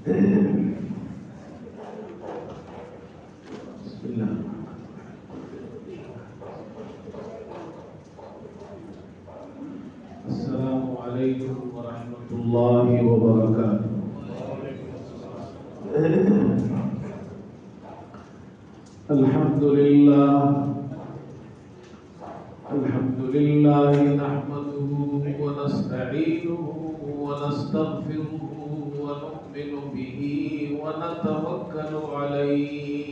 بسم اللہ. السلام علیکم ورحمۃ اللہ وبرکاتہ. الحمد للہ نحمده ونستعینه ونستغفره ونؤمن به ونتوکل علیہ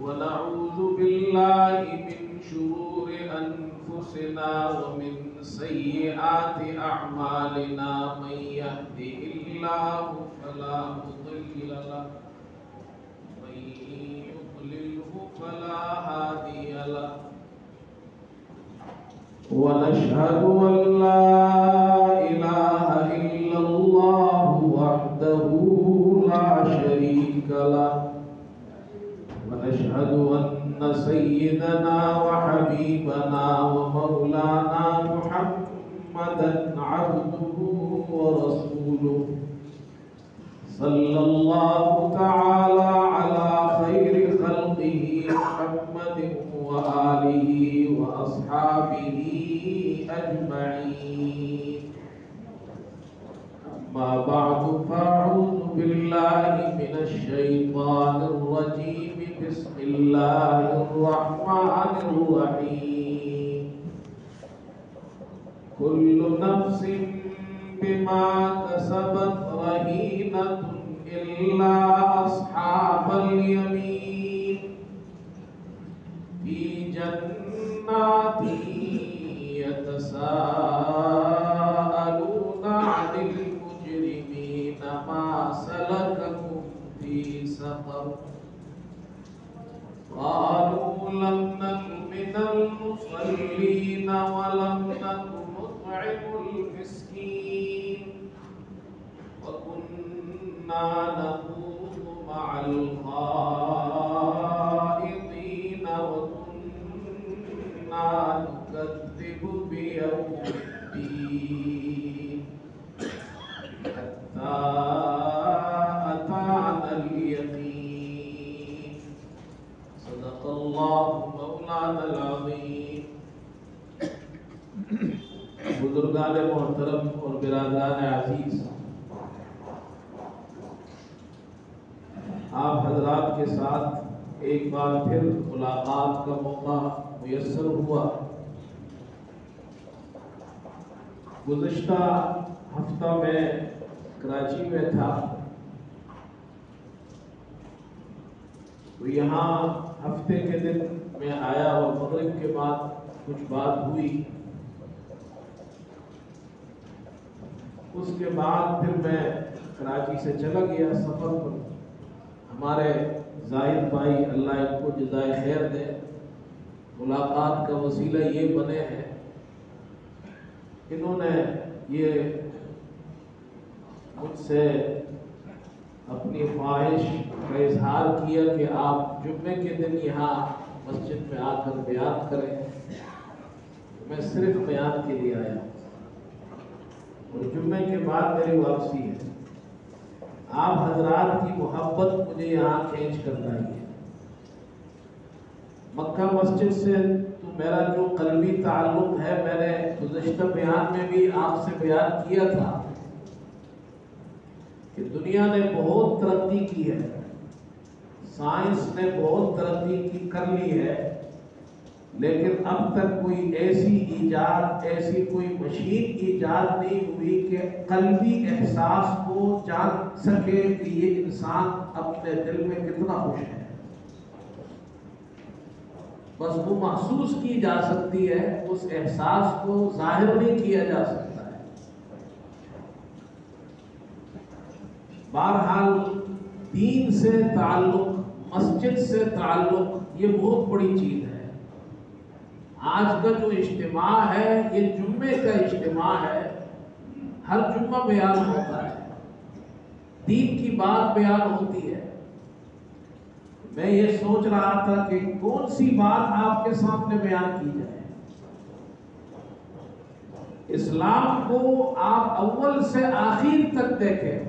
ونعوذ باللہ من شرور انفسنا ومن سیئات اعمالنا من يهده اللہ فلا مضل له ومن يضلله فلا هادي له ونشهد أن لا إله إلا الله وحده لا شريك له ونشهد أن سيدنا وحبيبنا ومولانا محمدا عبده ورسوله صلى الله تعالى على خير خلقه محمد وآله وأصحابه أجمعين. أما بعد فأعوذ بالله من الشيطان الرجيم. بسم الله الرحمن الرحيم. كل نفس بما كسبت رهينة إلا أصحاب اليمين في جنات يتساءلون عن المجرمين ما سلككم في سقر قالوا لم نك من المصلين ولم نك نطعم المسكين وكنا نخوض مع الخائضين وكنا نكذب بيوم الدين حتى أتانا اليقين. صدق الله مولانا العظيم. بزرگان محترم اور برادران عزیز، آپ حضرات کے ساتھ ایک بار پھر ملاقات کا موقع میسر ہوا. گزشتہ ہفتہ میں کراچی میں تھا، تو یہاں ہفتے کے دن میں آیا اور مغرب کے بعد کچھ بات ہوئی. اس کے بعد پھر میں کراچی سے چلا گیا سفر پر. ہمارے زاہد بھائی اللہ ان کو جزائے خیر دے، ملاقات کا وسیلہ یہ بنے ہیں. انہوں نے یہ مجھ سے اپنی خواہش کا اظہار کیا کہ آپ جمعے کے دن یہاں مسجد میں آ کر بیان کریں. میں صرف بیان کے لیے آیا ہوں اور جمعے کے بعد میری واپسی ہے. آپ حضرات کی محبت مجھے یہاں کھینچ کر لائی ہے. مکہ مسجد سے تو میرا جو قلبی تعلق ہے، میں نے گزشتہ بیان میں بھی آپ سے بیان کیا تھا کہ دنیا نے بہت ترقی کی ہے، سائنس نے بہت ترقی کر لی ہے، لیکن اب تک کوئی ایسی ایجاد، ایسی کوئی مشین ایجاد نہیں ہوئی کہ قلبی احساس کو جان سکے کہ یہ انسان اپنے دل میں کتنا خوش ہے. بس وہ محسوس کی جا سکتی ہے، اس احساس کو ظاہر نہیں کیا جا سکتا ہے. بہرحال دین سے تعلق، مسجد سے تعلق، یہ بہت بڑی چیز ہے. آج کا جو اجتماع ہے یہ جمعے کا اجتماع ہے. ہر جمعہ بیان ہوتا ہے، دین کی بات بیان ہوتی ہے. میں یہ سوچ رہا تھا کہ کون سی بات آپ کے سامنے بیان کی جائے. اسلام کو آپ اول سے آخر تک دیکھیں،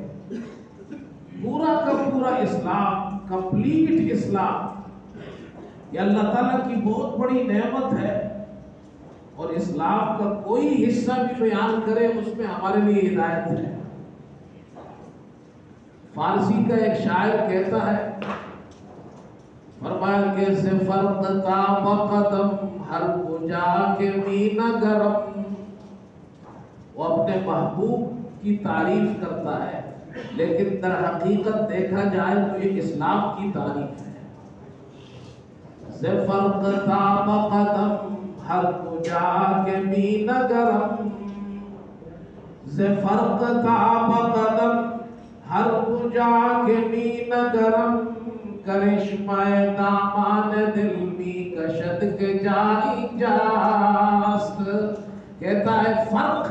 پورا کا پورا اسلام، کمپلیٹ اسلام، یہ اللہ تعالیٰ کی بہت بڑی نعمت ہے، اور اسلام کا کوئی حصہ بھی بیان کرے اس میں ہمارے لیے ہدایت ہے۔ فارسی کا ایک شاعر کہتا ہے، فرمایا کہ سے فرد تاب قدم ہر کجا کے مینا گرم، وہ اپنے محبوب کی تعریف کرتا ہے لیکن در حقیقت دیکھا جائے تو یہ اسلام کی تعریف ہے۔ سے فرد تاب قدم ہر کجا کے مینا گرم، سے فرد تاب قدم ہر کجا کے مینا گرم، کرشمہ دامان دل بھی کشد کے جائی جاست۔ کہتا ہے فرق،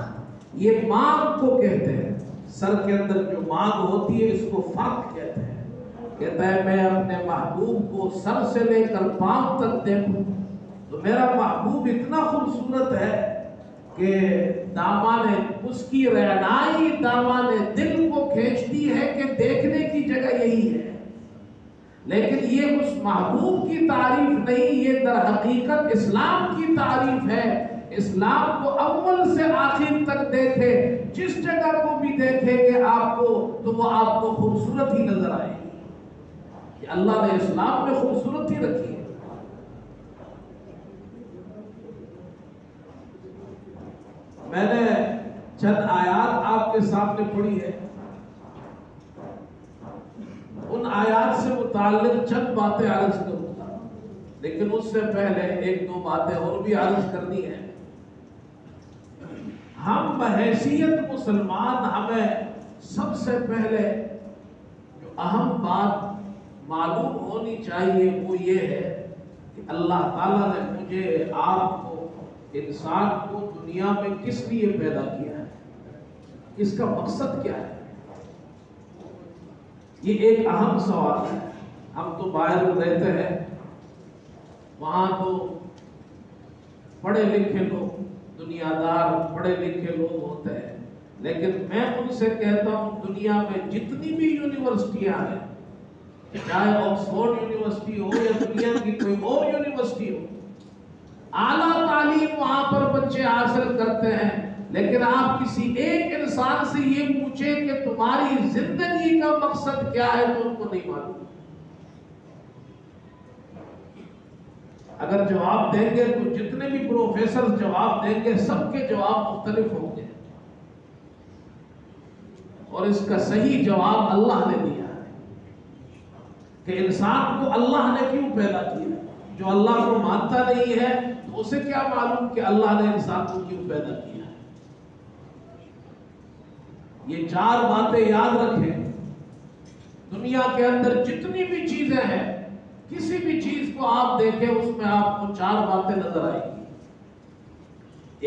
یہ مانگ کو کہتے ہیں، سر کے اندر جو مانگ ہوتی ہے اس کو فرق کہتے ہیں۔ کہتا ہے میں اپنے محبوب کو سر سے لے کر پاؤں تک دیکھوں تو میرا محبوب اتنا خوبصورت ہے کہ دامان اس کی رعنائی دامان دل کو کھینچتی ہے کہ دیکھنے کی جگہ یہی ہے۔ لیکن یہ اس محبوب کی تعریف نہیں، یہ در حقیقت اسلام کی تعریف ہے۔ اسلام کو اول سے آخر تک دیکھے، جس جگہ کو بھی دیکھیں گے آپ کو تو وہ آپ کو خوبصورت ہی نظر آئے گی، کہ اللہ نے اسلام میں خوبصورتی رکھی ہے۔ میں نے چند آیات آپ کے سامنے پڑھی ہے، ان آیات سے متعلق چند باتیں عرض کروں گا، لیکن اس سے پہلے ایک دو باتیں اور بھی عرض کرنی ہے۔ ہم بحیثیت مسلمان، ہمیں سب سے پہلے جو اہم بات معلوم ہونی چاہیے وہ یہ ہے کہ اللہ تعالیٰ نے مجھے، آپ کو، انسان کو دنیا میں کس لیے پیدا کیا ہے، اس کا مقصد کیا ہے، یہ ایک اہم سوال ہے۔ ہم تو باہر رہتے ہیں، وہاں تو پڑھے لکھے لوگ، دنیا دار پڑھے لکھے لوگ ہوتے ہیں، لیکن میں ان سے کہتا ہوں دنیا میں جتنی بھی یونیورسٹیاں ہیں، چاہے آکسفورڈ یونیورسٹی ہو یا دنیا کی کوئی اور یونیورسٹی ہو، اعلیٰ تعلیم وہاں پر بچے حاصل کرتے ہیں، لیکن آپ کسی ایک انسان سے یہ پوچھیں کہ تمہاری زندگی کا مقصد کیا ہے تو ان کو نہیں معلوم۔ اگر جواب دیں گے تو جتنے بھی پروفیسر جواب دیں گے سب کے جواب مختلف ہوں گے، اور اس کا صحیح جواب اللہ نے دیا ہے کہ انسان کو اللہ نے کیوں پیدا کیا۔ جو اللہ کو مانتا نہیں ہے تو اسے کیا معلوم کہ اللہ نے انسان کو کیوں پیدا کیا ہے۔ یہ چار باتیں یاد رکھیں۔ دنیا کے اندر جتنی بھی چیزیں ہیں، کسی بھی چیز کو آپ دیکھیں اس میں آپ کو چار باتیں نظر آئیں گی۔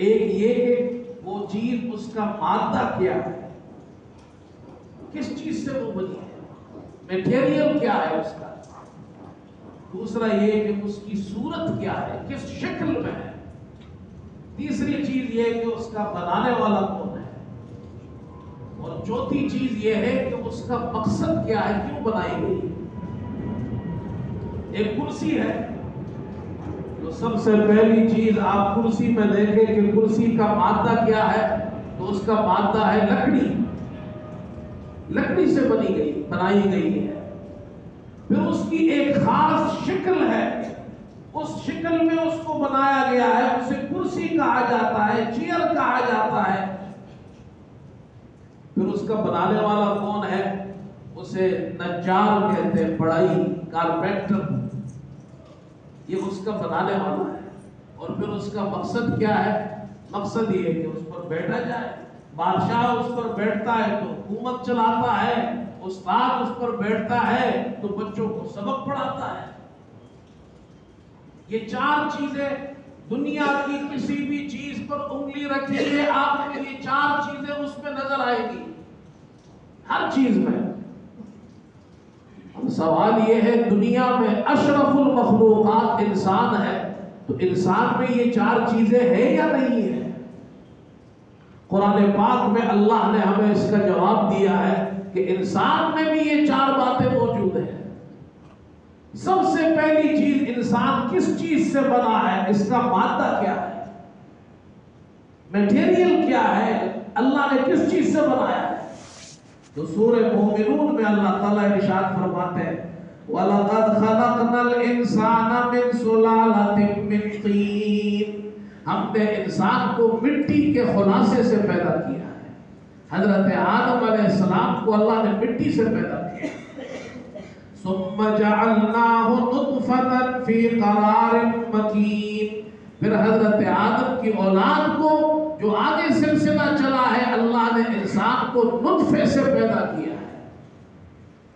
ایک یہ کہ وہ چیز، اس کا مادہ کیا ہے، کس چیز سے وہ بنی ہے، میٹیریل کیا ہے اس کا۔ دوسرا یہ کہ اس کی صورت کیا ہے، کس شکل میں ہے۔ تیسری چیز یہ کہ اس کا بنانے والا کون ہے، اور چوتھی چیز یہ ہے کہ اس کا مقصد کیا ہے، کیوں بنائی گئی۔ ایک کرسی ہے تو سب سے پہلی چیز آپ کرسی میں دیکھیں کہ کرسی کا مادہ کیا ہے، تو اس کا مادہ ہے لکڑی، لکڑی سے بنائی گئی ہے۔ پھر اس کی ایک خاص شکل ہے، اس شکل میں اس کو بنایا گیا ہے، اسے کرسی کہا جاتا ہے، چیئر کہا جاتا ہے۔ پھر اس کا بنانے والا کون ہے، اسے نجار کہتے ہیں، بڑائی، کارپینٹر، یہ اس کا بنانے والا ہے۔ اور پھر اس کا مقصد کیا ہے، مقصد یہ ہے کہ اس پر بیٹھا جائے۔ بادشاہ اس پر بیٹھتا ہے تو حکومت چلاتا ہے، استاد اس پر بیٹھتا ہے تو بچوں کو سبق پڑھاتا ہے۔ یہ چار چیزیں، دنیا کی کسی بھی چیز پر انگلی رکھیے آپ کو یہ چار چیزیں اس میں نظر آئے گی، ہر چیز میں۔ سوال یہ ہے، دنیا میں اشرف المخلوقات انسان ہے، تو انسان میں یہ چار چیزیں ہیں یا نہیں ہے؟ قرآن پاک میں اللہ نے ہمیں اس کا جواب دیا ہے کہ انسان میں بھی یہ 4 باتیں موجود ہیں۔ سب سے پہلی چیز، انسان کس چیز سے بنا ہے، اس کا مادہ کیا ہے، میٹیریل کیا ہے، اللہ نے کس چیز سے بنایا ہے؟ تو سورہ مومنون میں اللہ تعالیٰ ارشاد فرماتے ہیں وَلَقَدْ خَلَقْنَا الْإِنسَانَ مِنْ سُلَالَةٍ مِّن طِينٍ، ہم نے انسان کو مٹی کے خلاصے سے پیدا کیا ہے۔ حضرت آدم علیہ السلام کو اللہ نے مٹی سے پیدا کیا۔ ثُمَّ جَعَلْنَاهُ نُطْفَةً فِي قَرَارٍ مَّكِينٍ، پھر حضرت آدم کی اولاد کو جو آگے سلسلہ چلا ہے، اللہ نے انسان کو نطفے سے پیدا کیا ہے،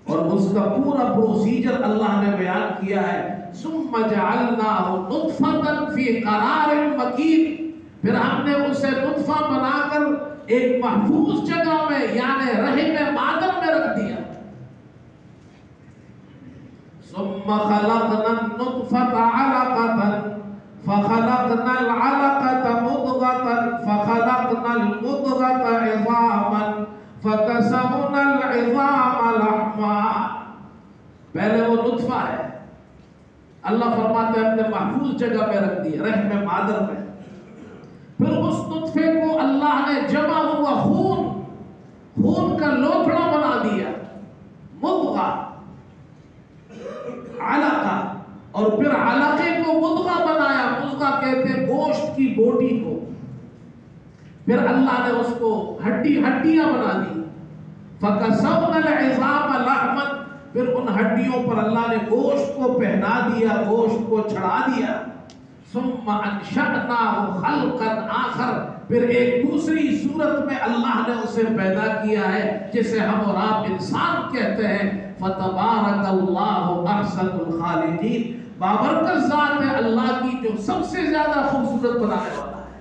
اور اس کا پورا پروسیجر اللہ نے بیان کیا ہے۔ ثم جعلناه نطفة في قرار مكين، پھر ہم نے اسے نطفہ بنا کر ایک محفوظ جگہ میں یعنی رحم مادر میں رکھ دیا۔ ثم خلقنا النطفة علقة فخلقنا العلقة مضغة فخلقنا المضغة عظاما فكسونا العظام لحما۔ پہلے وہ نطفہ ہے، اللہ فرماتے ہیں ہم نے محفوظ جگہ میں رکھ دیا، رحم مادر میں۔ پھر اس نطفے کو اللہ نے جمع ہوا خون کا لوتھڑا بنا دیا، مضغہ، علقہ، اور پھر علقے کو مضغہ بنایا۔ مضغہ کہتے ہیں گوشت کی بوٹی کو۔ پھر اللہ نے اس کو ہڈیاں بنا دی۔ فَكَسَوْنَا الْعِظَامَ لَحْمًا، پھر ان ہڈیوں پر اللہ نے گوشت کو پہنا دیا، گوشت کو چڑھا دیا۔ ثُمَّ أَنشَأْنَاهُ خَلْقًا آخر، پھر ایک دوسری صورت میں اللہ نے اسے پیدا کیا ہے جسے ہم اور آپ انسان کہتے ہیں۔ فَتَبَارَكَ اللَّهُ أَحْسَنُ الْخَالِقِينَ، بابرکت ذات ہے اللہ کی جو سب سے زیادہ خوبصورت بنانے والا ہے۔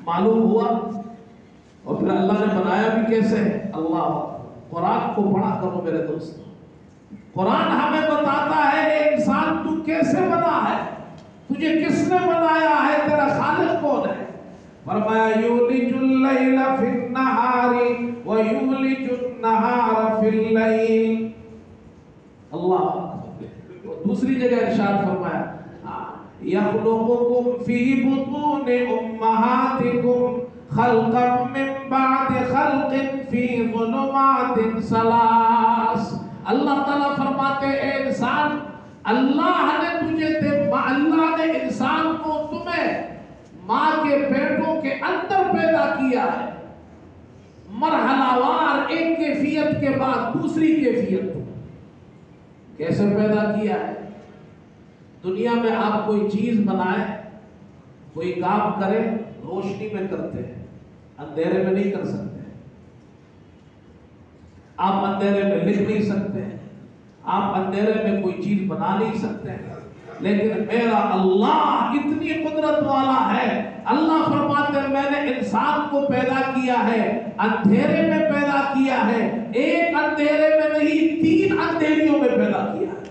معلوم ہوا، اور پھر اللہ نے بنایا بھی کیسے ہے؟ اللہ، قرآن کو پڑھا کرو میرے دوستو، قرآن ہمیں بتاتا ہے اے انسان تو کیسے بنا ہے، تجھے کس نے بنایا ہے، تیرا خالق کون ہے؟ فرمایا یولج اللیل فی النہار ویولج النہار فی اللیل۔ اللہ، دوسری جگہ ارشاد فرمایا یخلقکم فی بطون امہاتکم خلقا من بعد خلق فی ظلمات ثلاث۔ اللہ تعالیٰ فرماتے اے انسان، اللہ نے انسان کو تمہیں ماں کے پیٹوں کے اندر پیدا کیا ہے، مرحلہ وار، ایک کیفیت کے بعد دوسری کیفیت۔ کیسے پیدا کیا ہے؟ دنیا میں آپ کوئی چیز بنائے، کوئی کام کرے، روشنی میں کرتے ہیں، اندھیرے میں نہیں کر سکتے۔ آپ اندھیرے میں لکھ نہیں سکتے، آپ اندھیرے میں کوئی چیز بنا نہیں سکتے، لیکن میرا اللہ اتنی قدرت والا ہے، اللہ فرماتے ہیں میں نے انسان کو پیدا کیا ہے، اندھیرے میں پیدا کیا ہے، ایک اندھیرے میں نہیں 3 اندھیریوں میں پیدا کیا ہے۔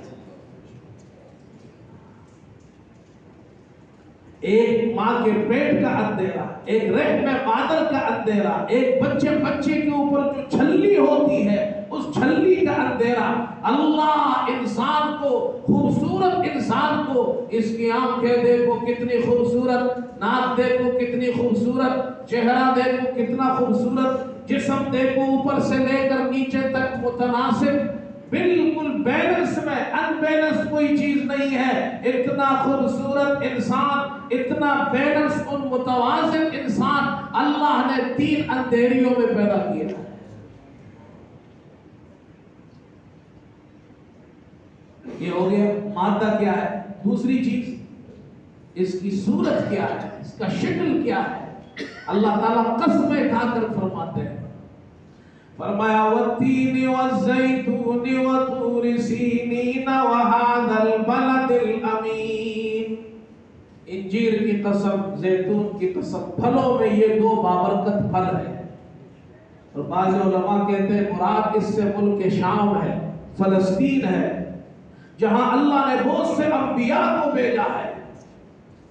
ایک ماں کے پیٹ کا اندھیرا، ایک رحم مادر کا اندھیرا، ایک بچے کے اوپر جو چھلی ہوتی ہے اس چھلی کا اندھیرا۔ اللہ انسان کو، خوبصورت انسان کو، اس کی آنکھیں دیکھو کتنی خوبصورت، ناک دیکھو کتنی خوبصورت، چہرہ دیکھو کتنا خوبصورت، جسم دیکھو اوپر سے لے کر نیچے تک متناسب، بالکل بیلنس میں، ان بیلنس کوئی چیز نہیں ہے۔ اتنا خوبصورت انسان، اتنا بیلنس اور متوازن انسان اللہ نے 3 اندھیریوں میں پیدا کیا ہے۔ یہ ہو گیا مادہ کیا ہے۔ دوسری چیز، اس کی صورت کیا ہے، اس کا شکل کیا ہے۔ اللہ تعالیٰ قسمیں کھا کر فرماتے ہیں، فرمایا والتین والزیتون وطور سینین وہذا البلد الامین۔ انجیر کی قسم، زیتون کی قسم، پھلوں میں یہ 2 بابرکت پھل ہیں، اور بعض علماء کہتے ہیں مراد اس سے ملک شام ہے، فلسطین ہے، جہاں اللہ نے بہت سے انبیاء کو بھیجا ہے۔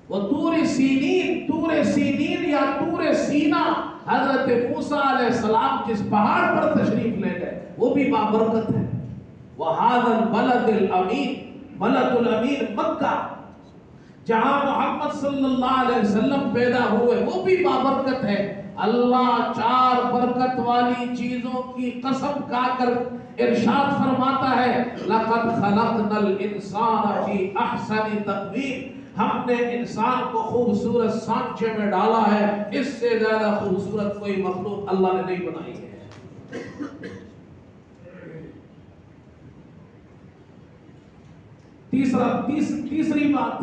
وہ تور سینین یا تور سینا، حضرت موسیٰ علیہ السلام جس پہاڑ پر تشریف لے گئے وہ بھی بابرکت ہے۔ وَهَذَا الْبَلَدِ الْأَمِينَ، بلد الامین مکہ، جہاں محمد صلی اللہ علیہ وسلم پیدا ہوئے وہ بھی بابرکت ہے۔ اللہ 4 برکت والی چیزوں کی قسم کھا کر ارشاد فرماتا ہے لَقَدْ خَلَقْنَا الْإِنسَانَ فِي أَحْسَنِ تَقْوِيمٍ، ہم نے انسان کو خوبصورت سانچے میں ڈالا ہے، اس سے زیادہ خوبصورت کوئی مخلوق اللہ نے نہیں بنائی ہے۔ تیسری بات،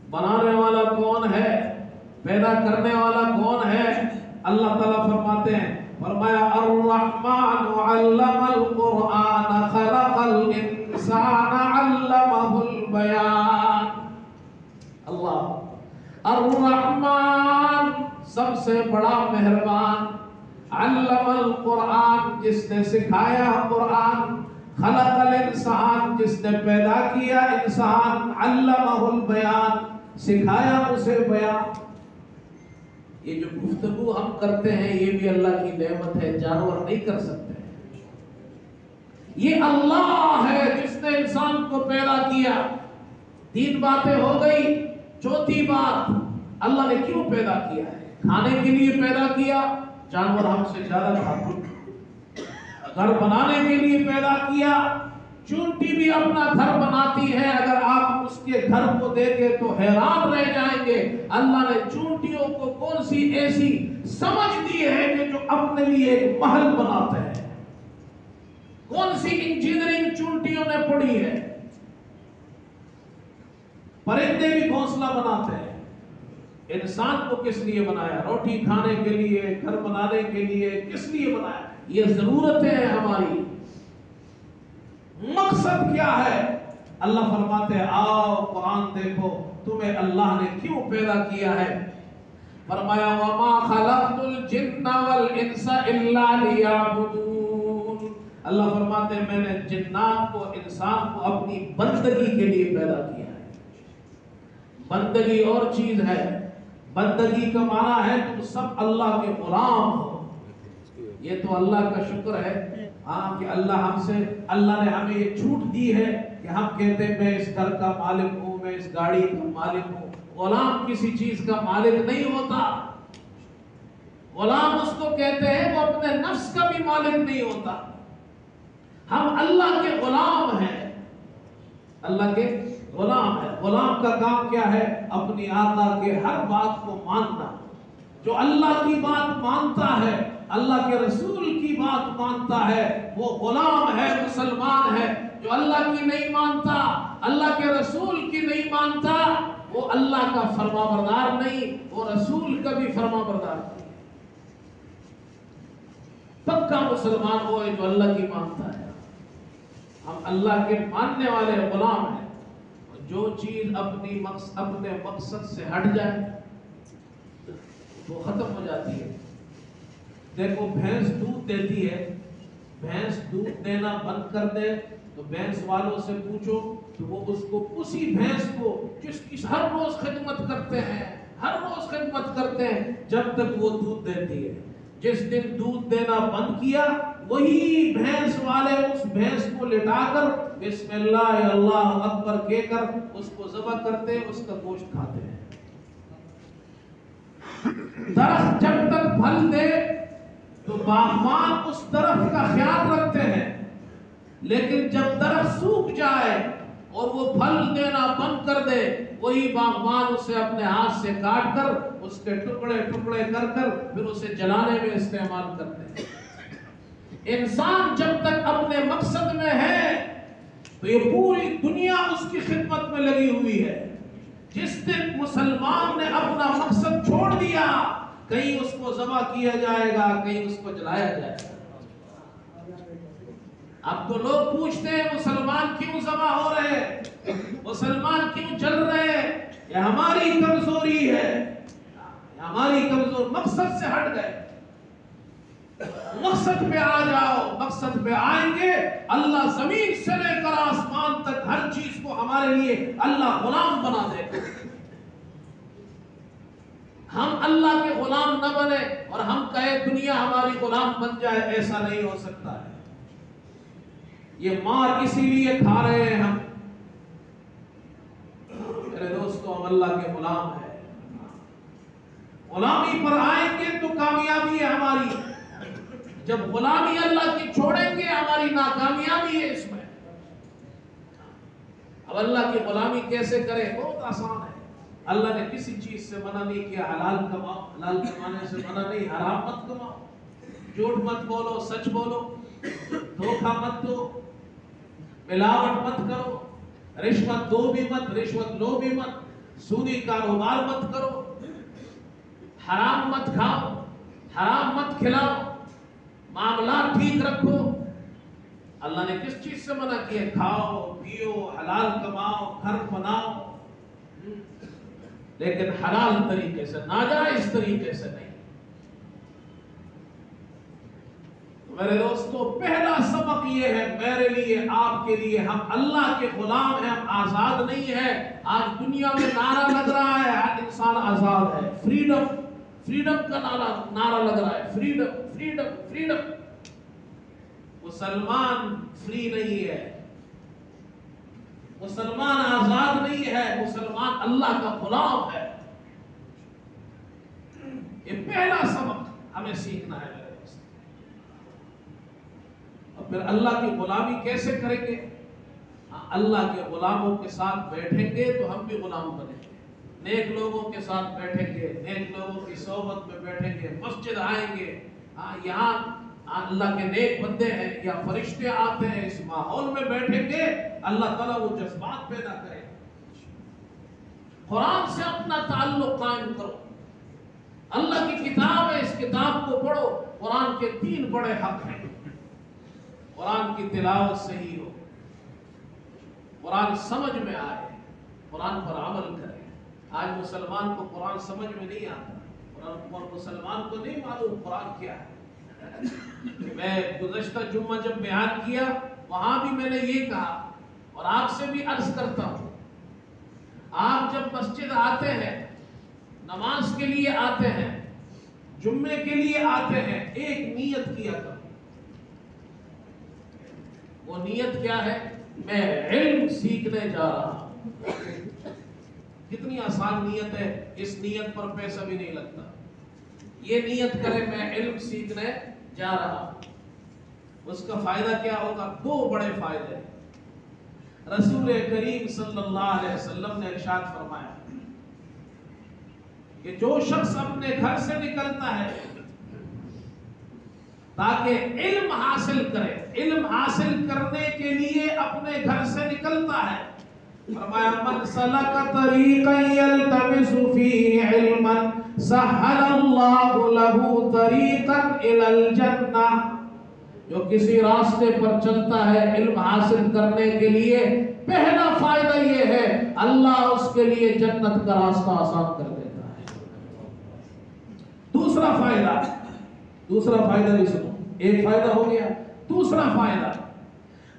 بنانے والا کون ہے، پیدا کرنے والا کون ہے؟ اللہ تعالیٰ فرماتے ہیں، فرمایا الرحمن علم القرآن خلق الانسان علمہ البیان۔ اللہ الرحمن سب سے بڑا مہربان، علم القرآن جس نے سکھایا قرآن، خلق الانسان جس نے پیدا کیا انسان، علمہ البیان سکھایا اسے بیان۔ یہ جو گفتگو ہم کرتے ہیں یہ بھی اللہ کی نعمت ہے، جانور نہیں کر سکتے۔ یہ اللہ ہے جس نے انسان کو پیدا کیا۔ 3 باتیں ہو گئی، چوتھی بات اللہ نے کیوں پیدا کیا ہے؟ کھانے کے لیے پیدا کیا، جانور ہم سے زیادہ کھاتے ہیں۔ گھر بنانے کے لیے پیدا کیا، چونٹی بھی اپنا گھر بناتی ہے، اگر آپ اس کے گھر کو دیکھیں تو حیران رہ جائیں گے۔ اللہ نے چونٹیوں کو کون سی ایسی سمجھ دی ہے کہ جو اپنے لیے ایک محل بناتے ہیں۔ کون سی انجینئرنگ چونٹیوں نے پڑھی ہے۔ پرندے بھی گھونسلہ بناتے ہیں۔ انسان کو کس لیے بنایا؟ روٹی کھانے کے لیے، گھر بنانے کے لیے، کس لیے بنایا؟ یہ ضرورتیں ہیں ہماری۔ مقصد کیا ہے؟ اللہ فرماتے ہیں آؤ قرآن دیکھو تمہیں اللہ نے کیوں پیدا کیا ہے۔ فرمایا وَمَا خَلَقْتُ الْجِنَّ وَالْإِنسَ إِلَّا لِيَعْبُدُونَ۔ اللہ فرماتے ہیں میں نے جنات کو، انسان کو اپنی بندگی کے لیے پیدا کیا ہے۔ بندگی اور چیز ہے۔ بندگی کا معنی ہے تم سب اللہ کے غلام ہو۔ یہ تو اللہ کا شکر ہے ہاں کہ اللہ نے ہمیں یہ چھوٹ دی ہے کہ ہم کہتے ہیں میں اس گھر کا مالک ہوں، میں اس گاڑی کا مالک ہوں۔ غلام کسی چیز کا مالک نہیں ہوتا۔ غلام اس کو کہتے ہیں وہ اپنے نفس کا بھی مالک نہیں ہوتا۔ ہم اللہ کے غلام ہیں، اللہ کے غلام ہے۔ غلام کا کام کیا ہے؟ اپنی آقا کے ہر بات کو ماننا۔ جو اللہ کی بات مانتا ہے، اللہ کے رسول کی بات مانتا ہے، وہ غلام ہے، مسلمان ہے۔ جو اللہ کی نہیں مانتا، اللہ کے رسول کی نہیں مانتا، وہ اللہ کا فرما بردار نہیں، وہ رسول کا بھی فرما بردار نہیں۔ پکا مسلمان وہ ہے جو اللہ کی مانتا ہے۔ ہم اللہ کے ماننے والے غلام ہیں۔ جو چیز اپنے مقصد سے ہٹ جائے وہ ختم ہو جاتی ہے۔ دیکھو بھینس دودھ دیتی ہے، بھینس دودھ دینا بند کر دے تو بھینس والوں سے پوچھو تو وہ اسی بھینس کو جس کی ہر روز خدمت کرتے ہیں جب تک وہ دودھ دیتی ہے۔ جس دن دودھ دینا بند کیا وہی بھینس والے اس بھینس کو لٹا کر بسم اللہ اللہ اکبر کہہ کر اس کو ذبح کرتے، اس کا گوشت کھاتے ہیں۔ درخت جب تک پھل دے تو باغبان اس درخت کا خیال رکھتے ہیں، لیکن جب درخت سوکھ جائے اور وہ پھل دینا بند کر دے وہی باغبان اسے اپنے ہاتھ سے کاٹ کر اس کے ٹکڑے ٹکڑے کر کر پھر اسے جلانے میں استعمال کرتے ہیں۔ انسان جب تک اپنے مقصد میں ہے تو یہ پوری دنیا اس کی خدمت میں لگی ہوئی ہے۔ جس دن مسلمان نے اپنا مقصد چھوڑ دیا کہیں اس کو ذبح کیا جائے گا، کہیں اس کو جلایا جائے گا۔ اب تو لوگ پوچھتے ہیں مسلمان کیوں ذبح ہو رہے ہیں، مسلمان کیوں جل رہے ہیں؟ یہ ہماری کمزوری ہے، ہماری کمزور مقصد سے ہٹ گئے۔ مقصد پہ آ جاؤ، مقصد پہ آئیں گے اللہ زمین سے لے کر آسمان تک ہر چیز کو ہمارے لیے اللہ غلام بنا دے گا۔ ہم اللہ کے غلام نہ بنے اور ہم کہے دنیا ہماری غلام بن جائے، ایسا نہیں ہو سکتا ہے۔ یہ مار اسی لیے کھا رہے ہیں ہم، میرے دوستو، ہم اللہ کے غلام ہیں۔ غلامی پر آئیں گے تو کامیابی ہے ہماری، جب غلامی اللہ کی چھوڑیں گے ہماری ناکامیابی ہے اس میں۔ اب اللہ کی غلامی کیسے کرے؟ بہت آسان ہے۔ اللہ نے کسی چیز سے منع نہیں کیا، حلال کماؤ، حلال کمانے سے منع نہیں، حرام مت کماؤ، جھوٹ مت بولو، سچ بولو، دھوکہ مت دو، ملاوٹ مت کرو، رشوت دو بھی مت، رشوت لو بھی مت، سودی کاروبار مت کرو، حرام مت کھاؤ، حرام مت کھلاؤ، معاملات ٹھیک رکھو۔ اللہ نے کس چیز سے منع کیا؟ کھاؤ پیو، حلال کماؤ، گھر بناؤ، لیکن حلال طریقے سے، ناجائز طریقے سے نہیں۔ میرے دوستو، پہلا سبق یہ ہے میرے لیے، آپ کے لیے، ہم اللہ کے غلام ہیں، ہم آزاد نہیں ہیں۔ آج دنیا میں نعرہ لگ رہا ہے ہر انسان آزاد ہے، فریڈم، فریڈم کا نعرہ لگ رہا ہے، فریڈم فریڈم فریڈم۔ مسلمان فری نہیں ہے، مسلمان آزاد نہیں ہے، مسلمان اللہ کا غلام ہے۔ یہ پہلا سبق ہمیں سیکھنا ہے میرے دوست۔ اور پھر اللہ کی غلامی کیسے کریں گے؟ اللہ کے غلاموں کے ساتھ بیٹھیں گے تو ہم بھی غلام بنیں گے، نیک لوگوں کے ساتھ بیٹھیں گے، نیک لوگوں کی صحبت میں بیٹھیں گے، مسجد آئیں گے، یہاں اللہ کے نیک بندے ہیں یا فرشتے آتے ہیں، اس ماحول میں بیٹھیں گے، اللہ تعالیٰ وہ جذبات پیدا کرے۔ قرآن سے اپنا تعلق قائم کرو، اللہ کی کتاب ہے، اس کتاب کو پڑھو۔ قرآن کے 3 بڑے حق ہیں۔ قرآن کی تلاوت صحیح ہو، قرآن سمجھ میں آئے، قرآن پر عمل کرے۔ آج مسلمان کو قرآن سمجھ میں نہیں آتا، قرآن مسلمان کو نہیں معلوم قرآن کیا ہے۔ میں گزشتہ جمعہ جب بیان کیا وہاں بھی میں نے یہ کہا، اور آپ سے بھی عرض کرتا ہوں، آپ جب مسجد آتے ہیں، نماز کے لیے آتے ہیں، جمعے کے لیے آتے ہیں، ایک نیت کیا کرو۔ وہ نیت کیا ہے؟ میں علم سیکھنے جا رہا ہوں۔ کتنی آسان نیت ہے، اس نیت پر پیسہ بھی نہیں لگتا۔ یہ نیت کرے میں علم سیکھنے جا رہا ہوں، اس کا فائدہ کیا ہوگا؟ 2 بڑے فائدے۔ رسول کریم صلی اللہ علیہ وسلم نے ارشاد فرمایا کہ جو شخص اپنے گھر سے نکلتا ہے تاکہ علم حاصل کرے، علم حاصل کرنے کے لیے اپنے گھر سے نکلتا ہے، فرمایا من سلک طریقا یلتمس فیہ علما سہل اللہ لہ طریقا الی الجنہ، جو کسی راستے پر چلتا ہے علم حاصل کرنے کے لیے، پہلا فائدہ یہ ہے اللہ اس کے لیے جنت کا راستہ آسان کر دیتا ہے۔ دوسرا فائدہ بھی سنو، ایک فائدہ ہو گیا، دوسرا فائدہ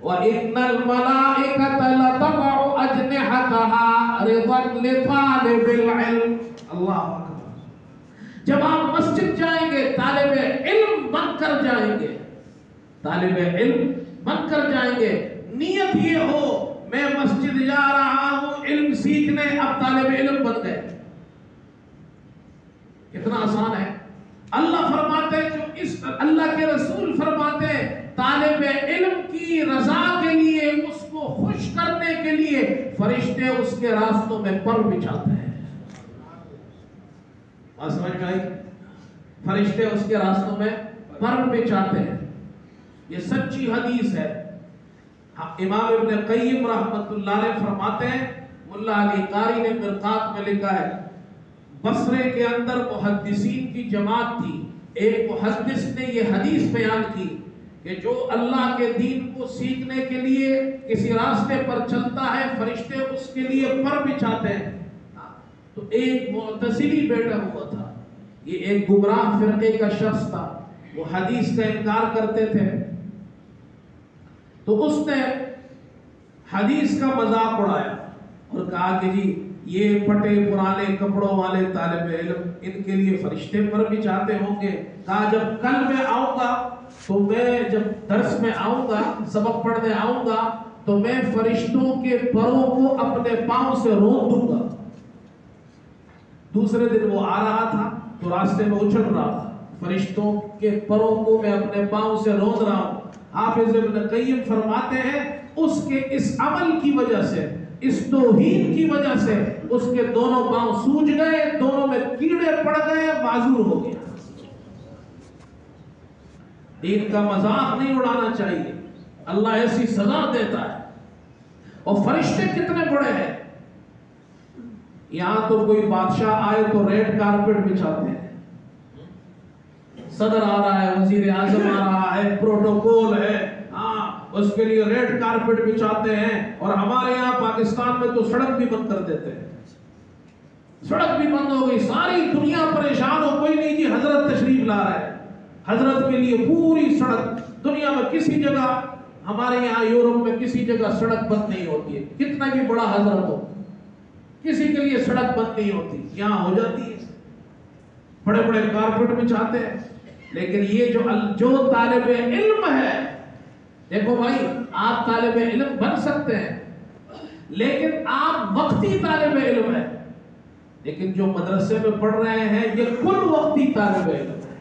وَإِنَّ الْمَلَائِكَةَ لَتَضَعُ أَجْنِحَتَهَا رِضًا لِطَالِبِ الْعِلْمِ۔ اللہ اکبر۔ جب آپ مسجد جائیں گے طالب علم بن کر جائیں گے، طالب علم بن کر جائیں گے، نیت یہ ہو میں مسجد جا رہا ہوں علم سیکھنے، اب طالب علم بن گئے۔ کتنا آسان ہے۔ اللہ فرماتے ہیں، جو اس اللہ کے رسول فرماتے ہیں طالب علم کی رضا کے لیے، اس کو خوش کرنے کے لیے فرشتے اس کے راستوں میں پر بچھاتے ہیں۔ بات سمجھ میں آئی؟ فرشتے اس کے راستوں میں پر بچھاتے ہیں۔ یہ سچی حدیث ہے۔ امام ابن قیم رحمت اللہ علیہ فرماتے ہیں، ملا علی قاری نے مرقات میں لکھا ہے، بصرے کے اندر محدثین کی جماعت تھی، ایک محدث نے یہ حدیث بیان کی کہ جو اللہ کے دین کو سیکھنے کے لیے کسی راستے پر چلتا ہے فرشتے اس کے لیے پر بچھاتے ہیں۔ تو ایک معتزلی بیٹھا ہوا تھا، یہ ایک گمراہ فرقے کا شخص تھا، وہ حدیث کا انکار کرتے تھے، تو اس نے حدیث کا مذاق اڑایا اور کہا کہ جی یہ پٹے پرانے کپڑوں والے طالب علم، ان کے لیے فرشتے پر بھی چاہتے ہوں گے. کہا جب کل میں آؤں گا تو میں جب درس میں آؤں گا، سبق پڑھنے آؤں گا تو میں فرشتوں کے پروں کو اپنے پاؤں سے رون دوں گا. دوسرے دن وہ آ رہا تھا تو راستے میں اچھل رہا تھا، فرشتوں کے پروں کو میں اپنے پاؤں سے رون رہا ہوں. حافظ ابن قیم فرماتے ہیں اس کے اس عمل کی وجہ سے، اس توہین کی وجہ سے اس کے دونوں پاؤں سوج گئے، دونوں میں کیڑے پڑ گئے، معذور ہو گیا. دین کا مذاق نہیں اڑانا چاہیے، اللہ ایسی سزا دیتا ہے. اور فرشتے کتنے بڑے ہیں، یہاں تو کوئی بادشاہ آئے تو ریڈ کارپٹ بچھاتے ہیں. صدر آ رہا ہے، وزیر اعظم آ رہا ہے، پروٹوکول ہے، اس کے لیے ریڈ کارپٹ بچھاتے ہیں. اور ہمارے یہاں پاکستان میں تو سڑک بھی بند کر دیتے ہیں. سڑک بھی بند ہو گئی، ساری دنیا پریشان ہو، کوئی نہیں جی حضرت تشریف لا رہا ہے. حضرت کے لیے پوری سڑک، دنیا میں کسی جگہ، ہمارے یہاں یورپ میں کسی جگہ سڑک بند نہیں ہوتی ہے، کتنا بھی بڑا حضرت ہو کسی کے لیے سڑک بند نہیں ہوتی. یہاں ہو جاتی ہے، بڑے بڑے کارپٹ بچھاتے ہیں. لیکن یہ جو طالب علم ہے، دیکھو بھائی آپ طالب علم بن سکتے ہیں لیکن آپ وقتی طالب علم ہیں. لیکن جو مدرسے میں پڑھ رہے ہیں یہ کل وقتی طالب علم ہے،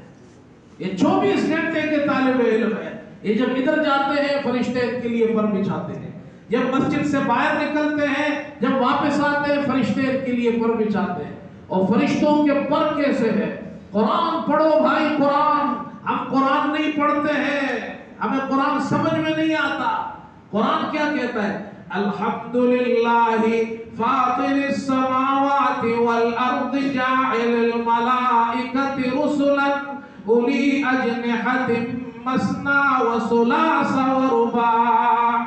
یہ 24 گھنٹے کے طالب علم ہے. یہ جب ادھر جاتے ہیں فرشتے ان کے لیے پر بچھاتے ہیں، جب مسجد سے باہر نکلتے ہیں، جب واپس آتے ہیں فرشتے ان کے لیے پر بچھاتے ہیں. اور فرشتوں کے پر کیسے ہے؟ قرآن پڑھو بھائی، قرآن. ہم قرآن نہیں پڑھتے ہیں، ہمیں قرآن سمجھ میں نہیں آتا. قرآن کیا کہتا ہے؟ الحمدللہ فاطر السماوات والارض جاعل الملائکۃ رسلا اولی اجنحۃ مثنی وثلاث ورباع.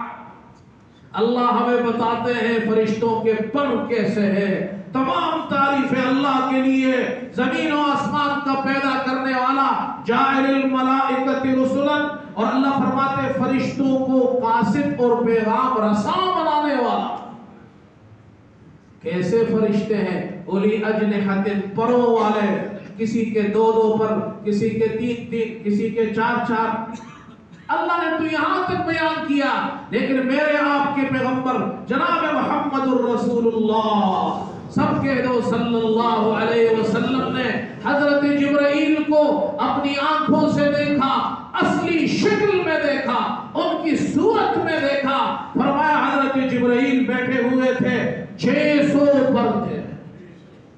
اللہ ہمیں بتاتے ہیں فرشتوں کے پر کیسے ہیں. تمام تعریفیں اللہ کے لیے، زمین و آسمان کا پیدا کرنے والا، جاعل الملائکۃ رسلا. اور اللہ فرماتے ہیں فرشتوں کو قاصد اور پیغام رساں بنانے والا. کیسے فرشتے ہیں؟ اولی اجنحۃ، پروں والے، کسی کے 2 پر، کسی کے 3، کسی کے 4. اللہ نے تو یہاں تک بیان کیا، لیکن میرے آپ کے پیغمبر جناب محمد الرسول اللہ سب کے دو صلی اللہ علیہ وسلم نے حضرت جبرائیل کو اپنی آنکھوں سے دیکھا، اصلی شکل میں دیکھا، ان کی صورت میں دیکھا. فرمایا حضرت جبرائیل بیٹھے ہوئے تھے، 600 پر تھے.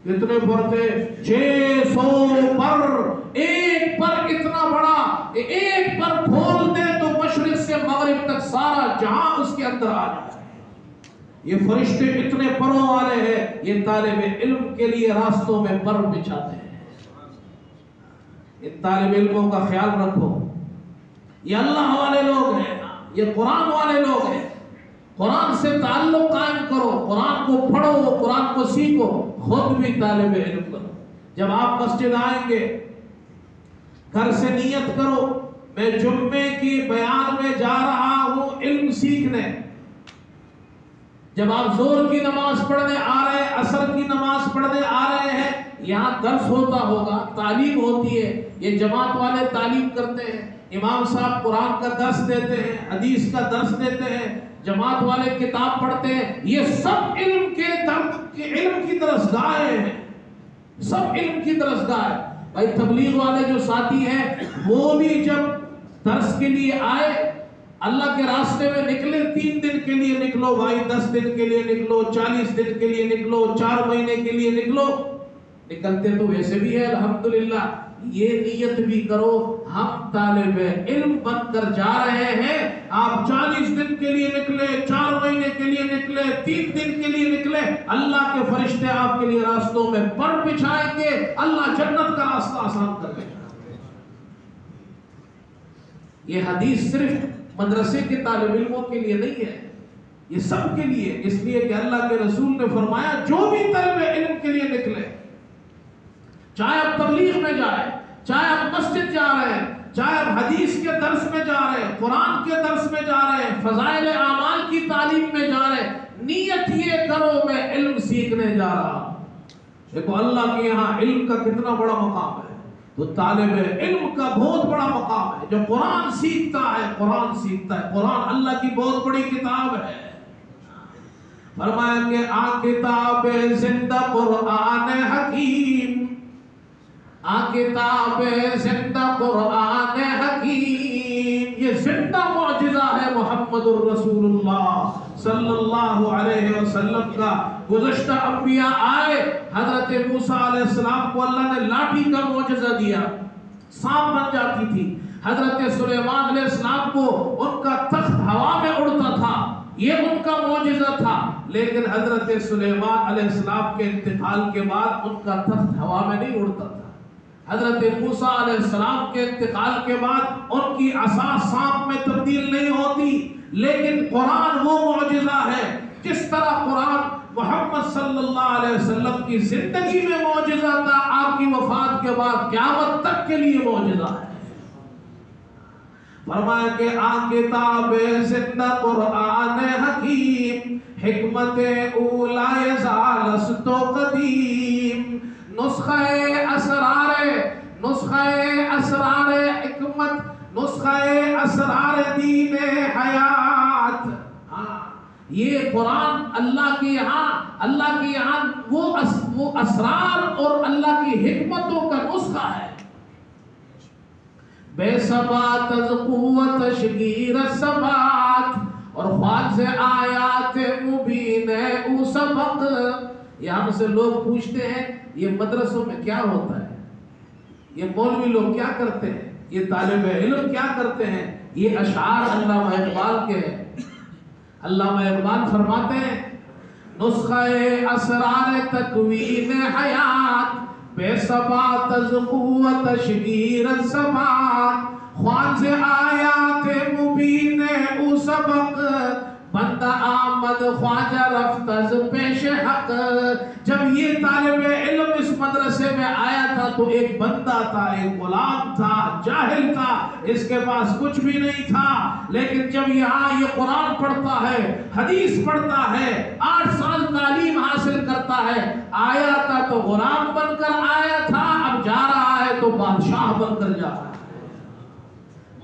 کتنے پر تھے؟ 600 پر. ایک پر اتنا بڑا، ایک پر کھول دے تو مشرق سے مغرب تک سارا جہاں اس کے اندر آ جائے. یہ فرشتے اتنے پروں والے ہیں، یہ طالب علم کے لیے راستوں میں پر بچھاتے ہیں. ان طالب علموں کا خیال رکھو. یہ اللہ والے لوگ ہیں، یہ قرآن والے لوگ ہیں. قرآن سے تعلق قائم کرو، قرآن کو پڑھو، قرآن کو سیکھو، خود بھی طالب علم کرو. جب آپ مسجد آئیں گے گھر سے نیت کرو میں جمعے کی بیان میں جا رہا ہوں علم سیکھنے. جب آپ زور کی نماز پڑھنے آ رہے ہیں، عصر کی نماز پڑھنے آ رہے ہیں، یہاں درس ہوتا ہوگا، تعلیم ہوتی ہے، یہ جماعت والے تعلیم کرتے ہیں، امام صاحب قرآن کا درس دیتے ہیں، حدیث کا درس دیتے ہیں، جماعت والے کتاب پڑھتے ہیں. یہ سب علم کی درسگاہ ہیں، سب علم کی درسگاہ ہے. بھائی تبلیغ والے جو ساتھی ہیں وہ بھی جب درس کے لیے آئے، اللہ کے راستے میں نکلے، 3 دن کے لیے نکلو بھائی، 10 دن کے لیے نکلو، 40 دن کے لیے نکلو، 4 مہینے کے لیے نکلو، نکلتے تو ویسے بھی ہے الحمدللہ. یہ نیت بھی کرو ہم طالب علم بن کر جا رہے ہیں. آپ 40 دن کے لیے نکلے، 4 مہینے کے لیے نکلے، 3 دن کے لیے نکلے، اللہ کے فرشتے آپ کے لیے راستوں میں پر بچھائیں گے. اللہ جنت کا راستہ آسان کر دے گا. یہ حدیث صرف مدرسے کے طالب علموں کے لیے نہیں ہے، یہ سب کے لیے. اس لیے کہ اللہ کے رسول نے فرمایا جو بھی طالب علم کے لیے نکلے، چاہے آپ تبلیغ میں جا رہے ہیں، چاہے آپ مسجد جا رہے ہیں، چاہے آپ حدیث کے درس میں جا رہے ہیں، قرآن کے درس میں جا رہے ہیں، فضائل اعمال کی تعلیم میں جا رہے ہیں، نیت یہ کرو میں علم سیکھنے جا رہا ہوں. دیکھو اللہ کے یہاں علم کا کتنا بڑا مقام ہے. تو طالب علم کا بہت بڑا مقام ہے جو قرآن سیکھتا ہے. قرآن اللہ کی بہت بڑی کتاب ہے. فرمایا کہ آ کتاب زندہ قرآن حکیم، آ کتاب زندہ قرآن حکیم. یہ زندہ معجزہ ہے محمد الرسول اللہ صلی اللہ علیہ وسلم کا. گزشتہ انبیاء آئے، حضرت موسیٰ علیہ السلام کو اللہ نے لاٹھی کا معجزہ دیا، سانپ بن جاتی تھی. حضرت سلیمان علیہ السلام کو ان کا تخت ہوا میں اڑتا تھا، یہ ان کا معجزہ تھا. لیکن حضرت سلیمان علیہ السلام کے انتقال کے بعد ان کا تخت ہوا میں نہیں اڑتا تھا. حضرت موسیٰ علیہ السلام کے انتقال کے بعد ان کی عصا سانپ میں تبدیل نہیں ہوتی. لیکن قرآن وہ معجزہ ہے جس طرح قرآن محمد صلی اللہ علیہ وسلم کی زندگی میں معجزہ تھا، آپ کی وفات کے بعد قیامت تک کے لیے معجزہ ہے. فرمایا کہ آ کتاب زندہ قرآن حکیم، حکمت اولا یزالست و قدیم. نسخہ اسرار حکمت، نسخہ اسرار دین حیات. یہ قرآن اللہ کے یہاں وہ اسرار اور اللہ کی حکمتوں کا نسخہ ہے. بے ثبات از قوت شگیر ثبات، اور خواب سے آیات مبین او سبق. یہاں سے لوگ پوچھتے ہیں یہ مدرسوں میں کیا ہوتا ہے، یہ مولوی لوگ کیا کرتے ہیں، یہ طالب علم کیا کرتے ہیں. یہ اشعار علامہ اقبال کے ہیں. علامہ اقبال فرماتے ہیں نسخہ اسرار تکوین حیات، بے ثبات از قوت شگیر ثبات، خوان سے آیات مبین او سبق، بندہ آمد خواجہ رفت از پیش حق. جب یہ طالب علم اس مدرسے میں آیا تھا تو ایک بندہ تھا، ایک غلام تھا، جاہل تھا، اس کے پاس کچھ بھی نہیں تھا. لیکن جب یہاں یہ قرآن پڑھتا ہے، حدیث پڑھتا ہے، 8 سال تعلیم حاصل کرتا ہے. آیا تھا تو غلام بن کر آیا تھا، اب جا رہا ہے تو بادشاہ بن کر جا رہا ہے.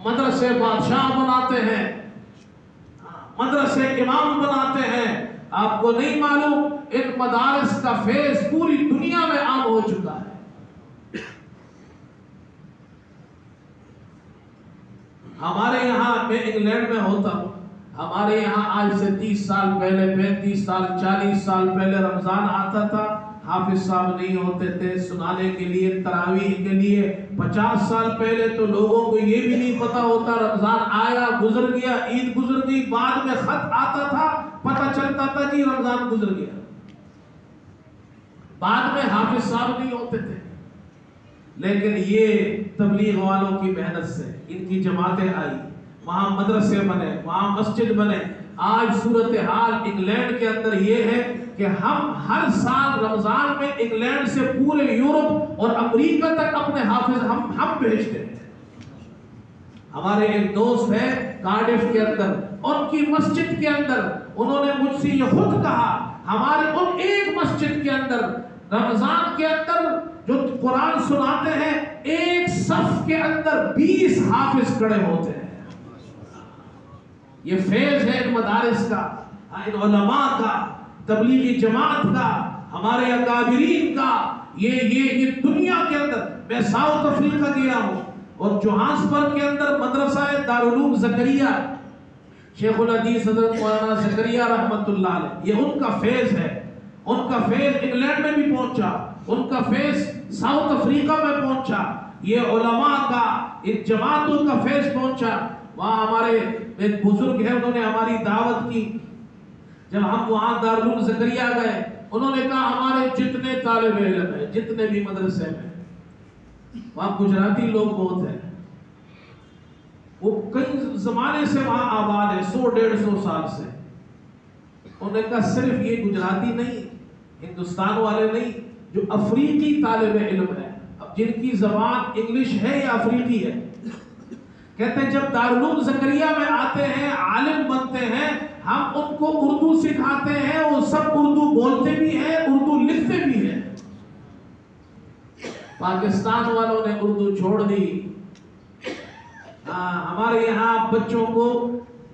مدرسے بادشاہ بناتے ہیں، مدرسے امام بناتے ہیں. آپ کو نہیں معلوم ان مدارس کا فیض پوری دنیا میں عام ہو چکا ہے. ہمارے یہاں، میں انگلینڈ میں ہوتا ہوں، ہمارے یہاں آج سے 30 سال پہلے، 35 سال 40 سال پہلے رمضان آتا تھا، حافظ صاحب نہیں ہوتے تھے سنانے کے لیے، تراویح کے لیے. 50 سال پہلے تو لوگوں کو یہ بھی نہیں پتا ہوتا، رمضان آیا گزر گیا، عید گزر گئی، بعد میں خط آتا تھا، پتہ چلتا تھا کہ رمضان گزر گیا. بعد میں حافظ صاحب نہیں ہوتے تھے. لیکن یہ تبلیغ والوں کی محنت سے ان کی جماعتیں آئی، وہاں مدرسے بنے، وہاں مسجد بنے. آج صورتحال انگلینڈ کے اندر یہ ہے کہ ہم ہر سال رمضان میں انگلینڈ سے پورے یورپ اور امریکہ تک اپنے حافظ ہم بھیجتے ہیں. ہمارے ایک دوست ہے کارڈف کے اندر، ان کی مسجد کے اندر انہوں نے مجھ سے یہ خود کہا، ہمارے ان ایک مسجد کے اندر رمضان کے اندر جو قرآن سناتے ہیں، ایک صف کے اندر 20 حافظ کھڑے ہوتے ہیں. یہ فیض ہے ان مدارس کا، ان علماء کا، تبلیغی جماعت کا، ہمارے اکابرین کا. یہ دنیا کے اندر، میں ساؤتھ افریقہ گیا ہوں اور جوہانسبرگ کے اندر مدرسہ دارالعلوم زکریا، شیخ الحدیث حضرت مولانا زکریا رحمت اللہ علیہ، یہ ان کا فیض ہے. ان کا فیض انگلینڈ میں بھی پہنچا، ان کا فیض ساؤتھ افریقہ میں پہنچا. یہ علماء کا، ان جماعتوں کا فیض پہنچا. وہاں ہمارے ایک بزرگ ہیں، انہوں نے ہماری دعوت کی. جب ہم وہاں دارالعلوم زکریا گئے، انہوں نے کہا ہمارے جتنے طالب علم ہیں، جتنے بھی مدرسے میں، وہاں گجراتی لوگ بہت ہیں، وہ کئی زمانے سے وہاں آباد ہے، 100-150 سال سے. انہوں نے کہا صرف یہ گجراتی نہیں، ہندوستان والے نہیں، جو افریقی طالب علم ہے، اب جن کی زبان انگلش ہے یا افریقی ہے، کہتے ہیں جب دارالعلوم زکریا میں آتے ہیں، عالم بنتے ہیں، ہم ان کو اردو سکھاتے ہیں، وہ سب اردو بولتے بھی ہیں، اردو لکھتے بھی ہیں۔ پاکستان والوں نے اردو چھوڑ دی۔ ہمارے یہاں بچوں کو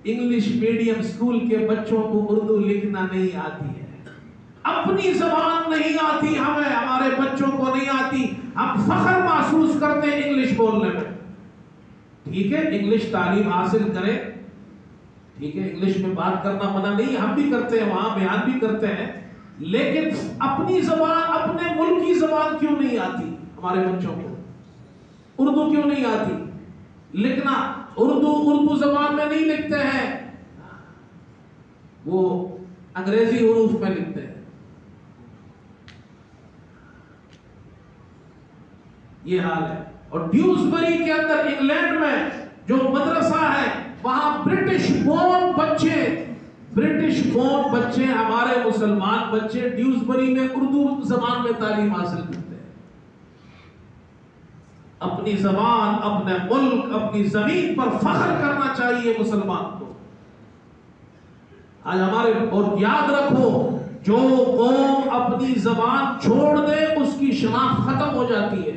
انگلش میڈیم سکول کے بچوں کو اردو لکھنا نہیں آتی ہے، اپنی زبان نہیں آتی ہمیں، ہمارے بچوں کو نہیں آتی، ہم فخر محسوس کرتے ہیں انگلش بولنے میں۔ ٹھیک ہے، انگلش تعلیم حاصل کریں، ٹھیک ہے، انگلش میں بات کرنا منع نہیں، ہم بھی کرتے ہیں، وہاں بیان بھی کرتے ہیں، لیکن اپنی زبان، اپنے ملک کی زبان کیوں نہیں آتی ہمارے بچوں کو؟ اردو کیوں نہیں آتی لکھنا؟ اردو زبان میں نہیں لکھتے ہیں، وہ انگریزی حروف میں لکھتے ہیں۔ یہ حال ہے۔ اور ڈیوزبری کے اندر انگلینڈ میں جو مدرسہ ہے، وہاں برٹش بورن بچے ہمارے مسلمان بچے ڈیوزبری میں اردو زبان میں تعلیم حاصل کرتے ہیں۔ اپنی زبان، اپنے ملک، اپنی زمین پر فخر کرنا چاہیے مسلمان کو۔ آج ہمارے، اور یاد رکھو، جو قوم اپنی زبان چھوڑ دے اس کی شناخت ختم ہو جاتی ہے،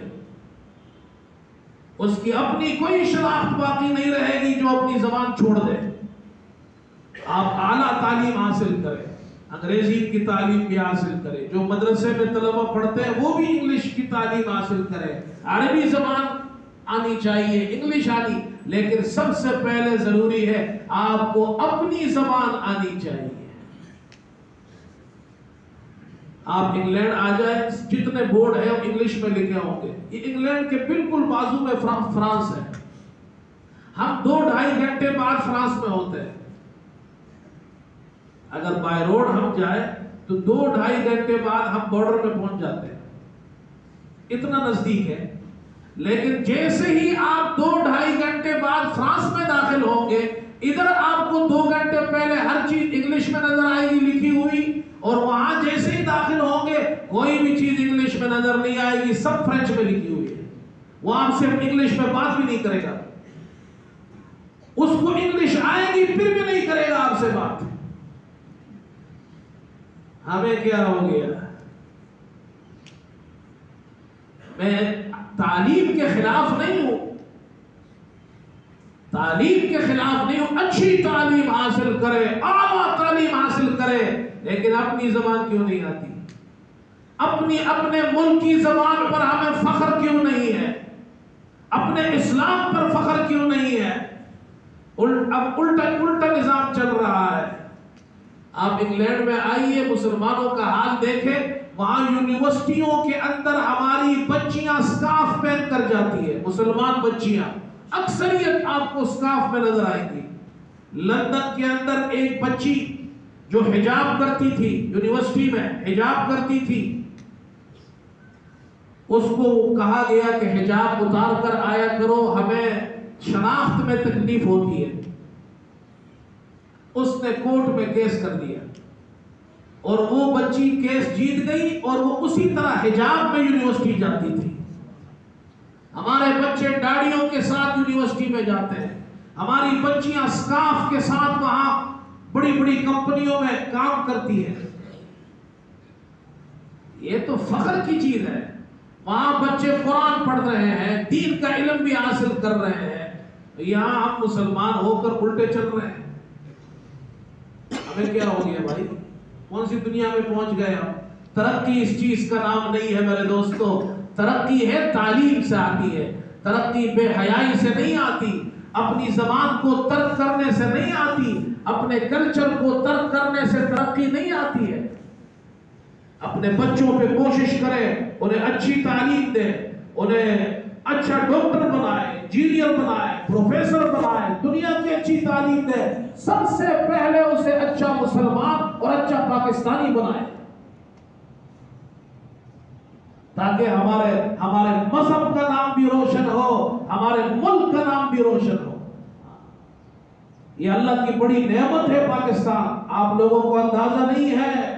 اس کی اپنی کوئی شناخت باقی نہیں رہے گی جو اپنی زبان چھوڑ دے۔ آپ اعلیٰ تعلیم حاصل کریں، انگریزی کی تعلیم بھی حاصل کریں، جو مدرسے میں طلبہ پڑھتے ہیں وہ بھی انگلش کی تعلیم حاصل کریں، عربی زبان آنی چاہیے، انگلش آنی، لیکن سب سے پہلے ضروری ہے آپ کو اپنی زبان آنی چاہیے۔ آپ انگلینڈ آ جائیں، جتنے بورڈ ہیں وہ انگلش میں لکھے ہوں گے۔ یہ انگلینڈ کے بالکل بازو میں فرانس ہے، ہم 2-2.5 گھنٹے بعد فرانس میں ہوتے ہیں۔ اگر بائی روڈ ہم جائیں تو 2-2.5 گھنٹے بعد ہم بارڈر میں پہنچ جاتے ہیں، اتنا نزدیک ہے۔ لیکن جیسے ہی آپ 2-2.5 گھنٹے بعد فرانس میں داخل ہوں گے، ادھر آپ کو 2 گھنٹے پہلے ہر چیز انگلش میں نظر آئے گی لکھی ہوئی، اور وہاں جیسے ہی داخل ہوں گے کوئی بھی چیز انگلش میں نظر نہیں آئے گی، سب فرینچ میں لکھی ہوئی ہے۔ وہ آپ سے انگلش میں بات بھی نہیں کرے گا، اس کو انگلش آئے گی پھر بھی نہیں کرے گا آپ سے بات۔ ہمیں کیا ہو گیا؟ میں تعلیم کے خلاف نہیں ہوں، تعلیم کے خلاف نہیں ہوں، اچھی تعلیم حاصل کرے، اعلیٰ تعلیم حاصل کرے، لیکن اپنی زبان کیوں نہیں آتی؟ اپنے ملک کی زبان پر ہمیں فخر کیوں نہیں ہے؟ اپنے اسلام پر فخر کیوں نہیں ہے؟ اب الٹا نظام چل رہا ہے۔ آپ انگلینڈ میں آئیے، مسلمانوں کا حال دیکھیں، وہاں یونیورسٹیوں کے اندر ہماری بچیاں سکارف پہن کر جاتی ہے، مسلمان بچیاں، اکثریت آپ کو سکارف میں نظر آئیں گی۔ لندن کے اندر ایک بچی جو حجاب کرتی تھی، یونیورسٹی میں حجاب کرتی تھی، اس کو کہا گیا کہ حجاب اتار کر آیا کرو، ہمیں شناخت میں تکلیف ہوتی ہے۔ اس نے کورٹ میں کیس کر دیا، اور وہ بچی کیس جیت گئی، اور وہ اسی طرح حجاب میں یونیورسٹی جاتی تھی۔ ہمارے بچے داڑھیوں کے ساتھ یونیورسٹی میں جاتے ہیں، ہماری بچیاں سکارف کے ساتھ وہاں بڑی بڑی کمپنیوں میں کام کرتی ہیں۔ یہ تو فخر کی چیز ہے، وہاں بچے قرآن پڑھ رہے ہیں، دین کا علم بھی حاصل کر رہے ہیں، یہاں ہم مسلمان ہو کر الٹے چل رہے ہیں۔ ہمیں کیا ہو گیا بھائی؟ کون سی دنیا میں پہنچ گئے ہم؟ ترقی اس چیز کا نام نہیں ہے میرے دوستو، ترقی ہے تعلیم سے آتی ہے، ترقی بے حیائی سے نہیں آتی، اپنی زبان کو ترک کرنے سے نہیں آتی، اپنے کلچر کو ترک کرنے سے ترقی نہیں آتی ہے۔ اپنے بچوں پہ کوشش کریں، انہیں اچھی تعلیم دیں، انہیں اچھا ڈاکٹر بنائے، انجینئر بنائے، پروفیسر بنائے، دنیا کی اچھی تعلیم دیں، سب سے پہلے اسے اچھا مسلمان اور اچھا پاکستانی بنائے، تاکہ ہمارے مذہب کا نام بھی روشن ہو، ہمارے ملک کا نام بھی روشن ہو۔ یہ اللہ کی بڑی نعمت ہے پاکستان، آپ لوگوں کو اندازہ نہیں ہے۔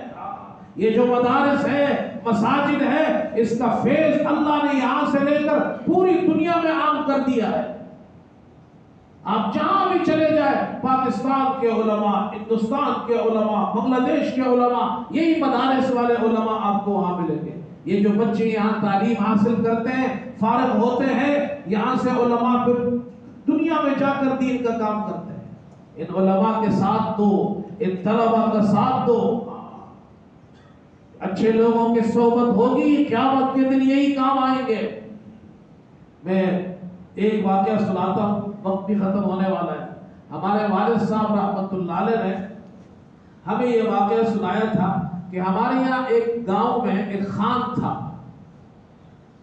یہ جو مدارس ہے، مساجد ہے، اس کا فیض اللہ نے یہاں سے لے کر پوری دنیا میں عام کر دیا ہے۔ آپ جہاں بھی چلے جائیں، پاکستان کے علماء، ہندوستان کے علماء، بنگلہ دیش کے علماء، یہی مدارس والے علماء آپ کو وہاں ملیں گے۔ یہ جو بچے یہاں تعلیم حاصل کرتے ہیں، فارغ ہوتے ہیں، یہاں سے علماء پھر دنیا میں جا کر دین کا کام کرتے ہیں۔ ان علماء کے ساتھ دو، ان طلباء کا ساتھ دو، اچھے لوگوں کی صحبت ہوگی، قیامت کے دن یہی کام آئیں گے۔ میں ایک واقعہ سناتا ہوں، وقت بھی ختم ہونے والا ہے۔ ہمارے والد صاحب رحمۃ اللہ علیہ نے ہمیں یہ واقعہ سنایا تھا کہ ہمارے یہاں ایک گاؤں میں ایک خان تھا۔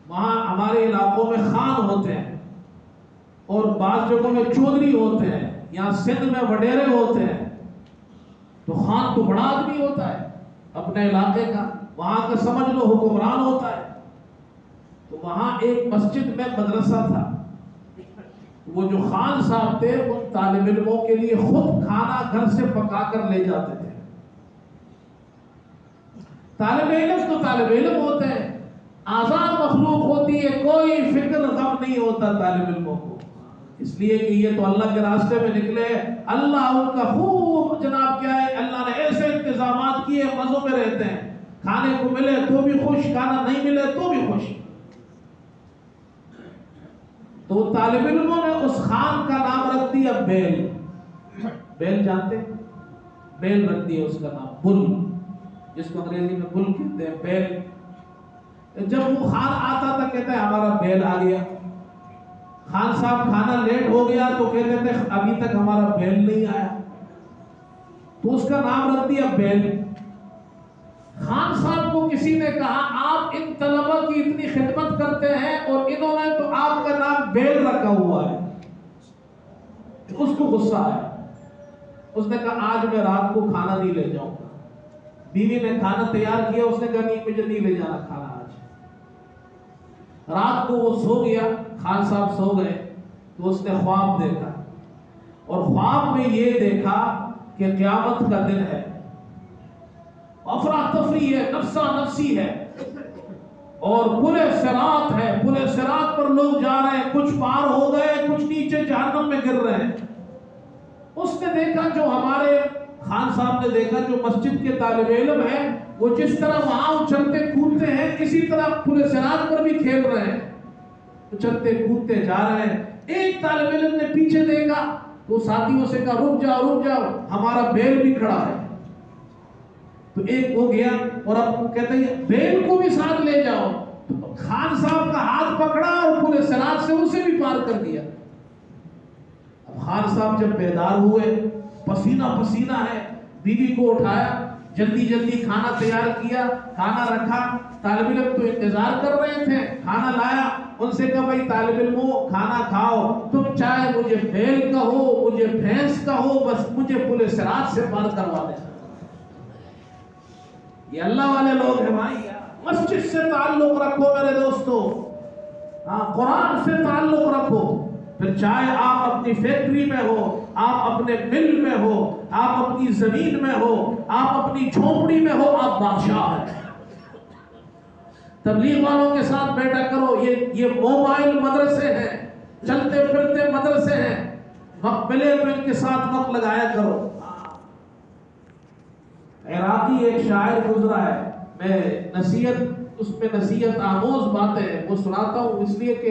وہاں ہمارے علاقوں میں خان ہوتے ہیں اور بعض جگہوں میں چودھری ہوتے ہیں، یہاں سندھ میں وڈیرے ہوتے ہیں۔ تو خان تو بڑا آدمی ہوتا ہے اپنے علاقے کا، وہاں کا سمجھ لو حکمران ہوتا ہے۔ تو وہاں ایک مسجد میں مدرسہ تھا۔ وہ جو خان صاحب تھے ان طالب علموں کے لیے خود کھانا گھر سے پکا کر لے جاتے تھے۔ طالب علم تو طالب علم ہوتے ہیں، آزاد مخلوق ہوتی ہے، کوئی فکر غم نہیں ہوتا طالب علموں کو، اس لیے کہ یہ تو اللہ کے راستے میں نکلے۔ اللہ ان کا خوب جناب کیا ہے، اللہ نے ایسے انتظامات کیے، مزوں میں رہتے ہیں، کھانے کو ملے تو بھی خوش، کھانا نہیں ملے تو بھی خوش۔ تو طالب علموں نے اس خان کا نام رکھ دیا بیل۔ بیل جانتے؟ بیل رکھ دیا اس کا نام، بل، جس کو انگریزی میں بل کہتے ہیں، بیل۔ جب وہ خان آتا تھا کہتا ہے ہمارا بیل آ گیا۔ خان صاحب کھانا لیٹ ہو گیا تو کہتے تھے ابھی تک ہمارا بیل نہیں آیا، تو اس کا نام رکھ دیا بیل۔ خان صاحب کو کسی نے کہا آپ ان طلبہ کی اتنی خدمت کرتے ہیں اور انہوں نے تو آپ کا نام بیل رکھا ہوا ہے۔ اس کو غصہ آیا، اس نے کہا آج میں رات کو کھانا نہیں لے جاؤں گا۔ بیوی نے کھانا تیار کیا، اس نے کہا نہیں مجھے نہیں لے جانا کھانا آج۔ رات کو وہ سو گیا، خان صاحب سو گئے تو اس نے خواب دیکھا، اور خواب میں یہ دیکھا کہ قیامت کا دن ہے، افراتفری ہے، نفسا نفسی ہے، اور پلے صراط ہے، پلے صراط پر لوگ جا رہے ہیں، کچھ پار ہو گئے، کچھ نیچے جہنم میں گر رہے ہیں۔ اس نے دیکھا، جو ہمارے خان صاحب نے دیکھا، جو مسجد کے طالب علم ہیں وہ جس طرح وہاں اچھلتے کودتے ہیں اسی طرح پلے صراط پر بھی کھیل رہے ہیں، اچھلتے کودتے جا رہے ہیں۔ ایک طالب علم نے پیچھے دیکھا تو ساتھیوں سے کہا رک جاؤ رک جاؤ، ہمارا بیل بھی کھڑا ہے۔ تو ایک ہو گیا اور اب کہتے ہیں بیل کو بھی ساتھ لے جاؤ، تو خان صاحب کا ہاتھ پکڑا اور پورے صراط سے اسے بھی پار کر دیا۔ اب خان صاحب جب بیدار ہوئے، پسینہ پسینہ ہے، بیوی کو اٹھایا، جلدی جلدی کھانا تیار کیا، کھانا رکھا۔ طالب علم تو انتظار کر رہے تھے، کھانا لایا، ان سے کہا بھائی طالب علموں کھانا کھاؤ، تم چاہے مجھے بیل کا ہو، مجھے بھینس کا ہو، بس مجھے پورے صراط سے پار کروا دیں۔ یہ اللہ والے لوگ ہیں بھائی۔ مسجد سے تعلق رکھو میرے دوستو، قرآن سے تعلق رکھو، پھر چاہے آپ اپنی فیکٹری میں ہو، آپ اپنے مل میں ہو، آپ اپنی زمین میں ہو، آپ اپنی جھونپڑی میں ہو، آپ بادشاہ ہیں۔ تبلیغ والوں کے ساتھ بیٹھا کرو، یہ موبائل مدرسے ہیں، چلتے پھرتے مدرسے ہیں، وقت ملے تو ان کے ساتھ وقت لگایا کرو۔ عراقی ایک شاعر گزرا ہے، میں نصیحت اس میں نصیحت آموز باتیں وہ سناتا ہوں، اس لیے کہ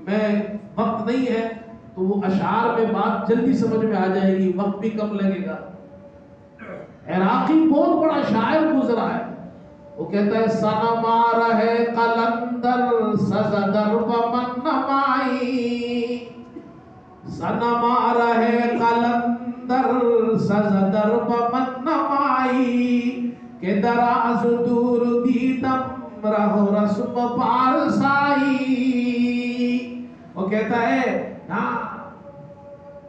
میں وقت نہیں ہے تو وہ اشعار میں بات جلدی سمجھ میں آ جائے گی، وقت بھی کم لگے گا۔ عراقی بہت بڑا شاعر گزرا ہے، وہ کہتا ہے سنما رہے قلندر سزدر بمن نمائی، سنما رہے قلندر سزدر بمن نمائی، کہ دراز دور دیدم رہو رسم پارسائی۔ وہ کہتا ہے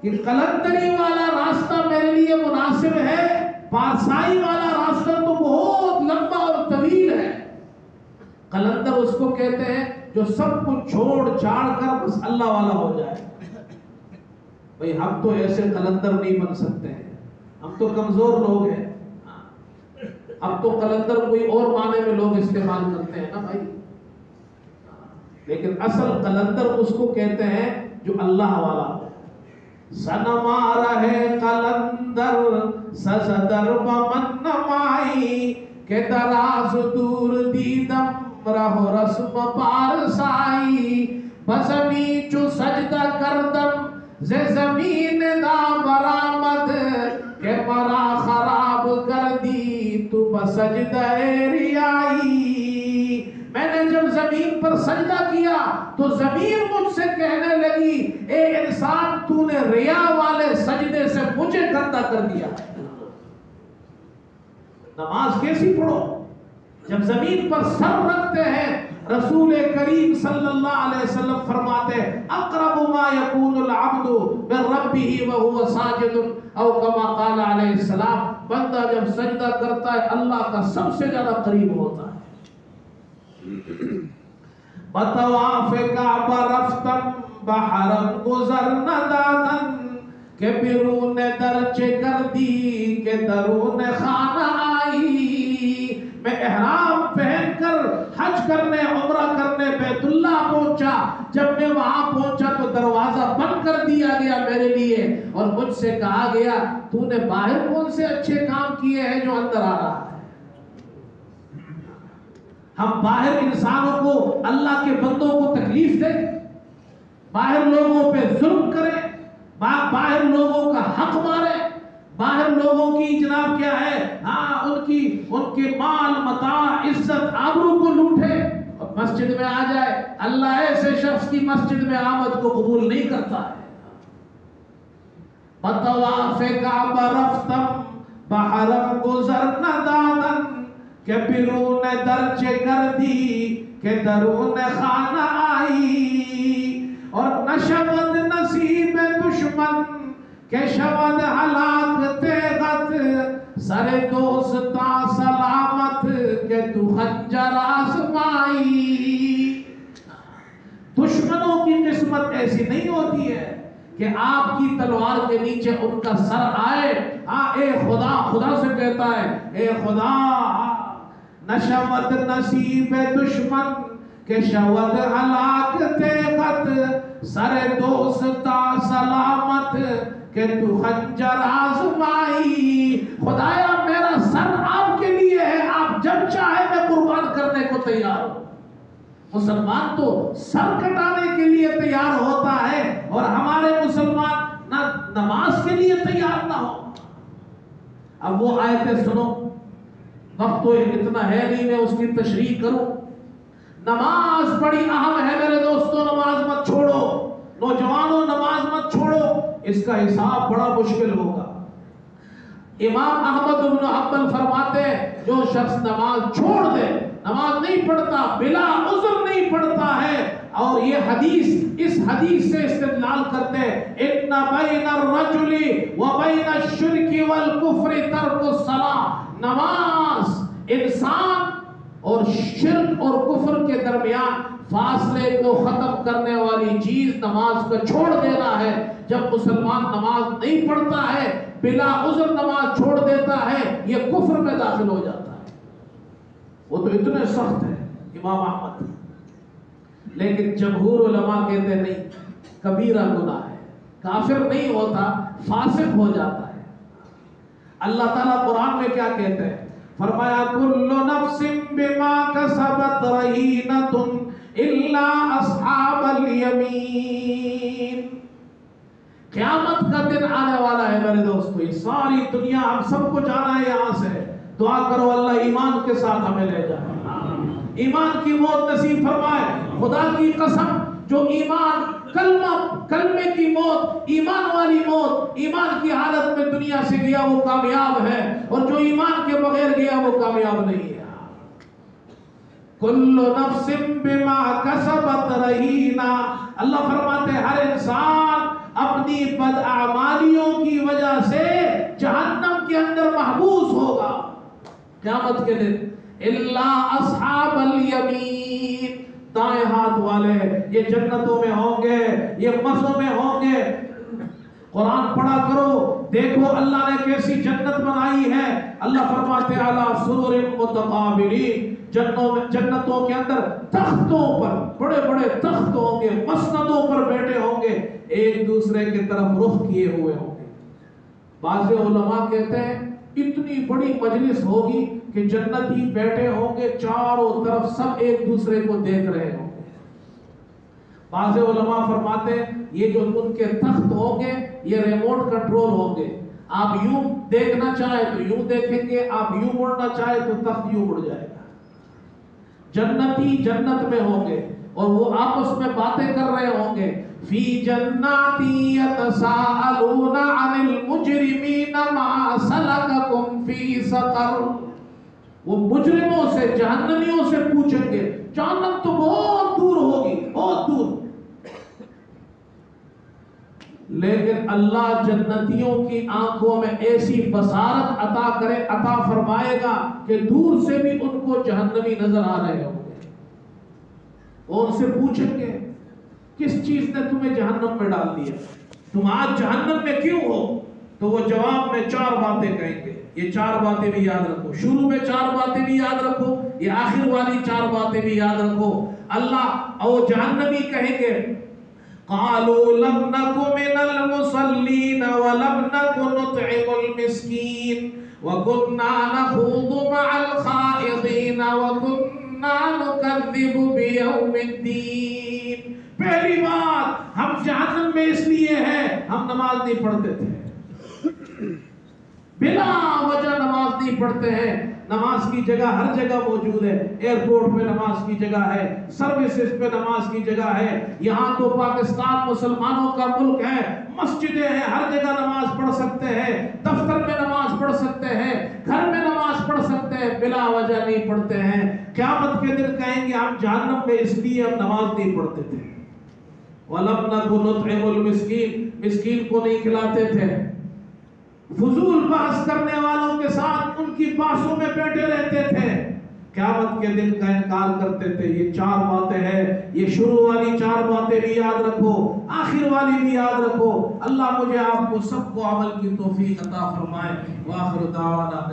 کہ قلندری والا راستہ میرے لیے مناسب ہے، پارسائی والا راستہ تو بہت لمبا اور طویل ہے۔ قلندر اس کو کہتے ہیں جو سب کچھ چھوڑ چھاڑ کر بس اللہ والا ہو جائے۔ بھئی ہم تو ایسے قلندر نہیں بن سکتے ہیں، ہم تو کمزور لوگ ہیں۔ اب تو قلندر کوئی اور معنی میں لوگ استعمال کرتے ہیں نا بھائی، لیکن اصل قلندر اس کو کہتے ہیں جو اللہ والا ہو۔ سنما رہے قلندر سزدر بمن نمائی کہ دراز دور دیدم رہو رسم پارسائی بزمی چو سجدہ کردم زی زمین دا برآمد کہ مرا خراب کر دی تو بسجدہ ریائی میں نے جب زمین پر سجدہ کیا تو زمین مجھ سے کہنے لگی اے انسان تو نے ریا والے سجدے سے مجھے گندہ کر دیا. نماز کیسی پڑھو جب زمین پر سر رکھتے ہیں. رسول کریم صلی اللہ علیہ وسلم فرماتے ہیں اقرب ما یکون العبد من ربه وهو ساجد او کما قال علیہ السلام. بندہ جب سجدہ کرتا ہے اللہ کا سب سے زیادہ قریب ہوتا ہے. بطواف کعبہ رفتم بحرم گزر ندادن کہ بیرون درچے کر دی کہ درون خانہ آئی. میں احرام پہن کر حج کرنے عمرہ کرنے بیت اللہ پہنچا. جب میں وہاں پہنچا تو دروازہ بند کر دیا گیا میرے لیے اور مجھ سے کہا گیا تو نے باہر کون سے اچھے کام کیے ہیں جو اندر آ رہا ہے. ہم باہر انسانوں کو اللہ کے بندوں کو تکلیف دیں, باہر لوگوں پہ ظلم کریں, باہر لوگوں کا حق ماریں, باہر لوگوں کی جناب کیا ہے ان کے مال متاع عزت آبرو کو لوٹے اور مسجد میں آ جائے. اللہ ایسے شخص کی مسجد میں آمد کو قبول نہیں کرتا ہے. بطواف کعبہ رفتم بحرم گزر ندادن کہ بیرون درچے کر دی کہ درون خانہ آئی. اور نشود نصیب دشمن کہ شود ہلاک تیغت سر دوستا سلامت کہ تو خنجر آزمائی. دشمنوں کی قسمت ایسی نہیں ہوتی ہے کہ آپ کی تلوار کے نیچے ان کا سر آئے. اے خدا, خدا سے کہتا ہے اے خدا نشود نصیب دشمن کہ شود ہلاک تیغت سر دوستا سلامت کہ تو خنجر آزمائی. خدایا میرا سر آپ کے لیے ہے, آپ جب چاہے میں قربان کرنے کو تیار ہوں. مسلمان تو سر کٹانے کے لیے تیار ہوتا ہے اور ہمارے مسلمان نہ نماز کے لیے تیار نہ ہو. اب وہ آیتیں سنو, وقت تو اتنا ہے نہیں میں اس کی تشریح کروں. نماز بڑی اہم ہے میرے دوستوں, نماز مت چھوڑو. نوجوانوں نماز مت چھوڑو, اس کا حساب بڑا مشکل ہوگا. امام احمد بن حنبل فرماتے ہیں جو شخص نماز چھوڑ دے, نماز نہیں پڑھتا, بلا عذر نہیں پڑھتا ہے, اور یہ حدیث اس حدیث سے استدلال کرتے ہیں ان بین الرجل وبین الشرک والکفر ترک الصلاۃ. نماز انسان اور شرک اور کفر کے درمیان فاصلے کو ختم کرنے والی چیز نماز کو چھوڑ دینا ہے. جب مسلمان نماز نہیں پڑھتا ہے, بلا عذر نماز چھوڑ دیتا ہے, یہ کفر میں داخل ہو جاتا ہے. وہ تو اتنے سخت ہے امام احمد, لیکن جمہور علماء کہتے نہیں, کبیرہ گناہ ہے, کافر نہیں ہوتا, فاسق ہو جاتا ہے. اللہ تعالیٰ قرآن میں کیا کہتے ہیں, فرمایا کل نفس بما کسبت رہینۃ الا اصحاب الیمین. قیامت کا دن آنے والا ہے میرے دوستو, یہ ساری دنیا ہم سب کو جانا ہے یہاں سے. دعا کرو اللہ ایمان کے ساتھ ہمیں لے جائے, ایمان کی موت نصیب فرمائے. خدا کی قسم جو ایمان کلمے کی موت, ایمان والی موت, ایمان کی حالت میں دنیا سے گیا وہ کامیاب ہے, اور جو ایمان کے بغیر گیا وہ کامیاب نہیں ہے. کل نفس بما کسبت رہینہ. اللہ فرماتے ہیں ہر انسان اپنی بداعمالیوں کی وجہ سے جہنم کے اندر محبوس ہوگا قیامت کے دن. الا اصحاب الیمین, دائیں ہاتھ والے یہ جنتوں میں ہوں گے, یہ مزوں میں ہوں گے. قرآن پڑھا کرو, دیکھو اللہ نے کیسی جنت بنائی ہے. اللہ فرماتے ہیں علی سرر متقابلین, جنتوں کے اندر تختوں پر, بڑے بڑے تخت ہوں گے, مسندوں پر بیٹھے ہوں گے, ایک دوسرے دوسرے کی طرف رخ کیے ہوئے ہوں گے. بعض علماء کہتے ہیں اتنی بڑی مجلس ہوگی کہ جنتی بیٹھے ہوں گے چاروں طرف سب ایک دوسرے کو دیکھ رہے ہوں گے. بعض علماء فرماتے ہیں یہ جو ان کے تخت ہوں گے یہ ریموٹ کنٹرول ہوں گے. آپ یوں دیکھنا چاہے تو یوں دیکھیں گے, آپ یوں مڑنا چاہے تو تخت یوں مڑ جائے گا. جنتی جنت میں ہوں گے اور وہ آپس میں باتیں کر رہے ہوں گے. فی جناتی یتساءلون عن المجرمین ما سلککم فی سقر. وہ مجرموں سے جہنمیوں سے پوچھیں گے. جہنم تو بہت دور ہوگی, بہت دور, لیکن اللہ جنتیوں کی آنکھوں میں ایسی بصارت عطا فرمائے گا کہ دور سے بھی ان کو جہنمی نظر آ رہے ہوں گے. وہ ان سے پوچھیں گے کس چیز نے تمہیں جہنم میں ڈال دیا, تم آج جہنم میں کیوں ہو؟ تو وہ جواب میں 4 باتیں کہیں گے. یہ 4 باتیں بھی یاد رکھو, شروع میں 4 باتیں بھی یاد رکھو, یہ آخر والی 4 باتیں بھی یاد رکھو. اللہ اور جہنمی کہیں گے قالوا لم نك من المصلين ولم نك نطعم المسكين وكنا نخوض مع الخائضين وكنا نكذب بيوم الدين. پہلی بات, ہم جہنم میں اس لیے ہیں ہم نماز نہیں پڑھتے تھے, بلا وجہ نماز نہیں پڑھتے ہیں. نماز کی جگہ ہر جگہ موجود ہے, ایئرپورٹ پہ نماز کی جگہ ہے, سروسز پہ نماز کی جگہ ہے. یہاں تو پاکستان مسلمانوں کا ملک ہے, مسجدیں ہیں, ہر جگہ نماز پڑھ سکتے ہیں, دفتر میں نماز پڑھ سکتے ہیں, گھر میں نماز پڑھ سکتے ہیں, بلا وجہ نہیں پڑھتے ہیں. قیامت کے دن کہیں گے ہم جہنم میں اس لیے ہم نماز نہیں پڑھتے تھے. وَلَمْ نَكُ نُطْعِمُ الْمِسْكِينَ, مسکین کو نہیں کھلاتے تھے. فضول بحث کرنے والوں کے ساتھ ان کی بحثوں میں بیٹھے رہتے تھے, قیامت کے دن کا انکار کرتے تھے. یہ 4 باتیں ہیں, یہ شروع والی 4 باتیں بھی یاد رکھو, آخر والی بھی یاد رکھو. اللہ مجھے آپ کو سب کو عمل کی توفیق عطا فرمائے. وآخر دعوانا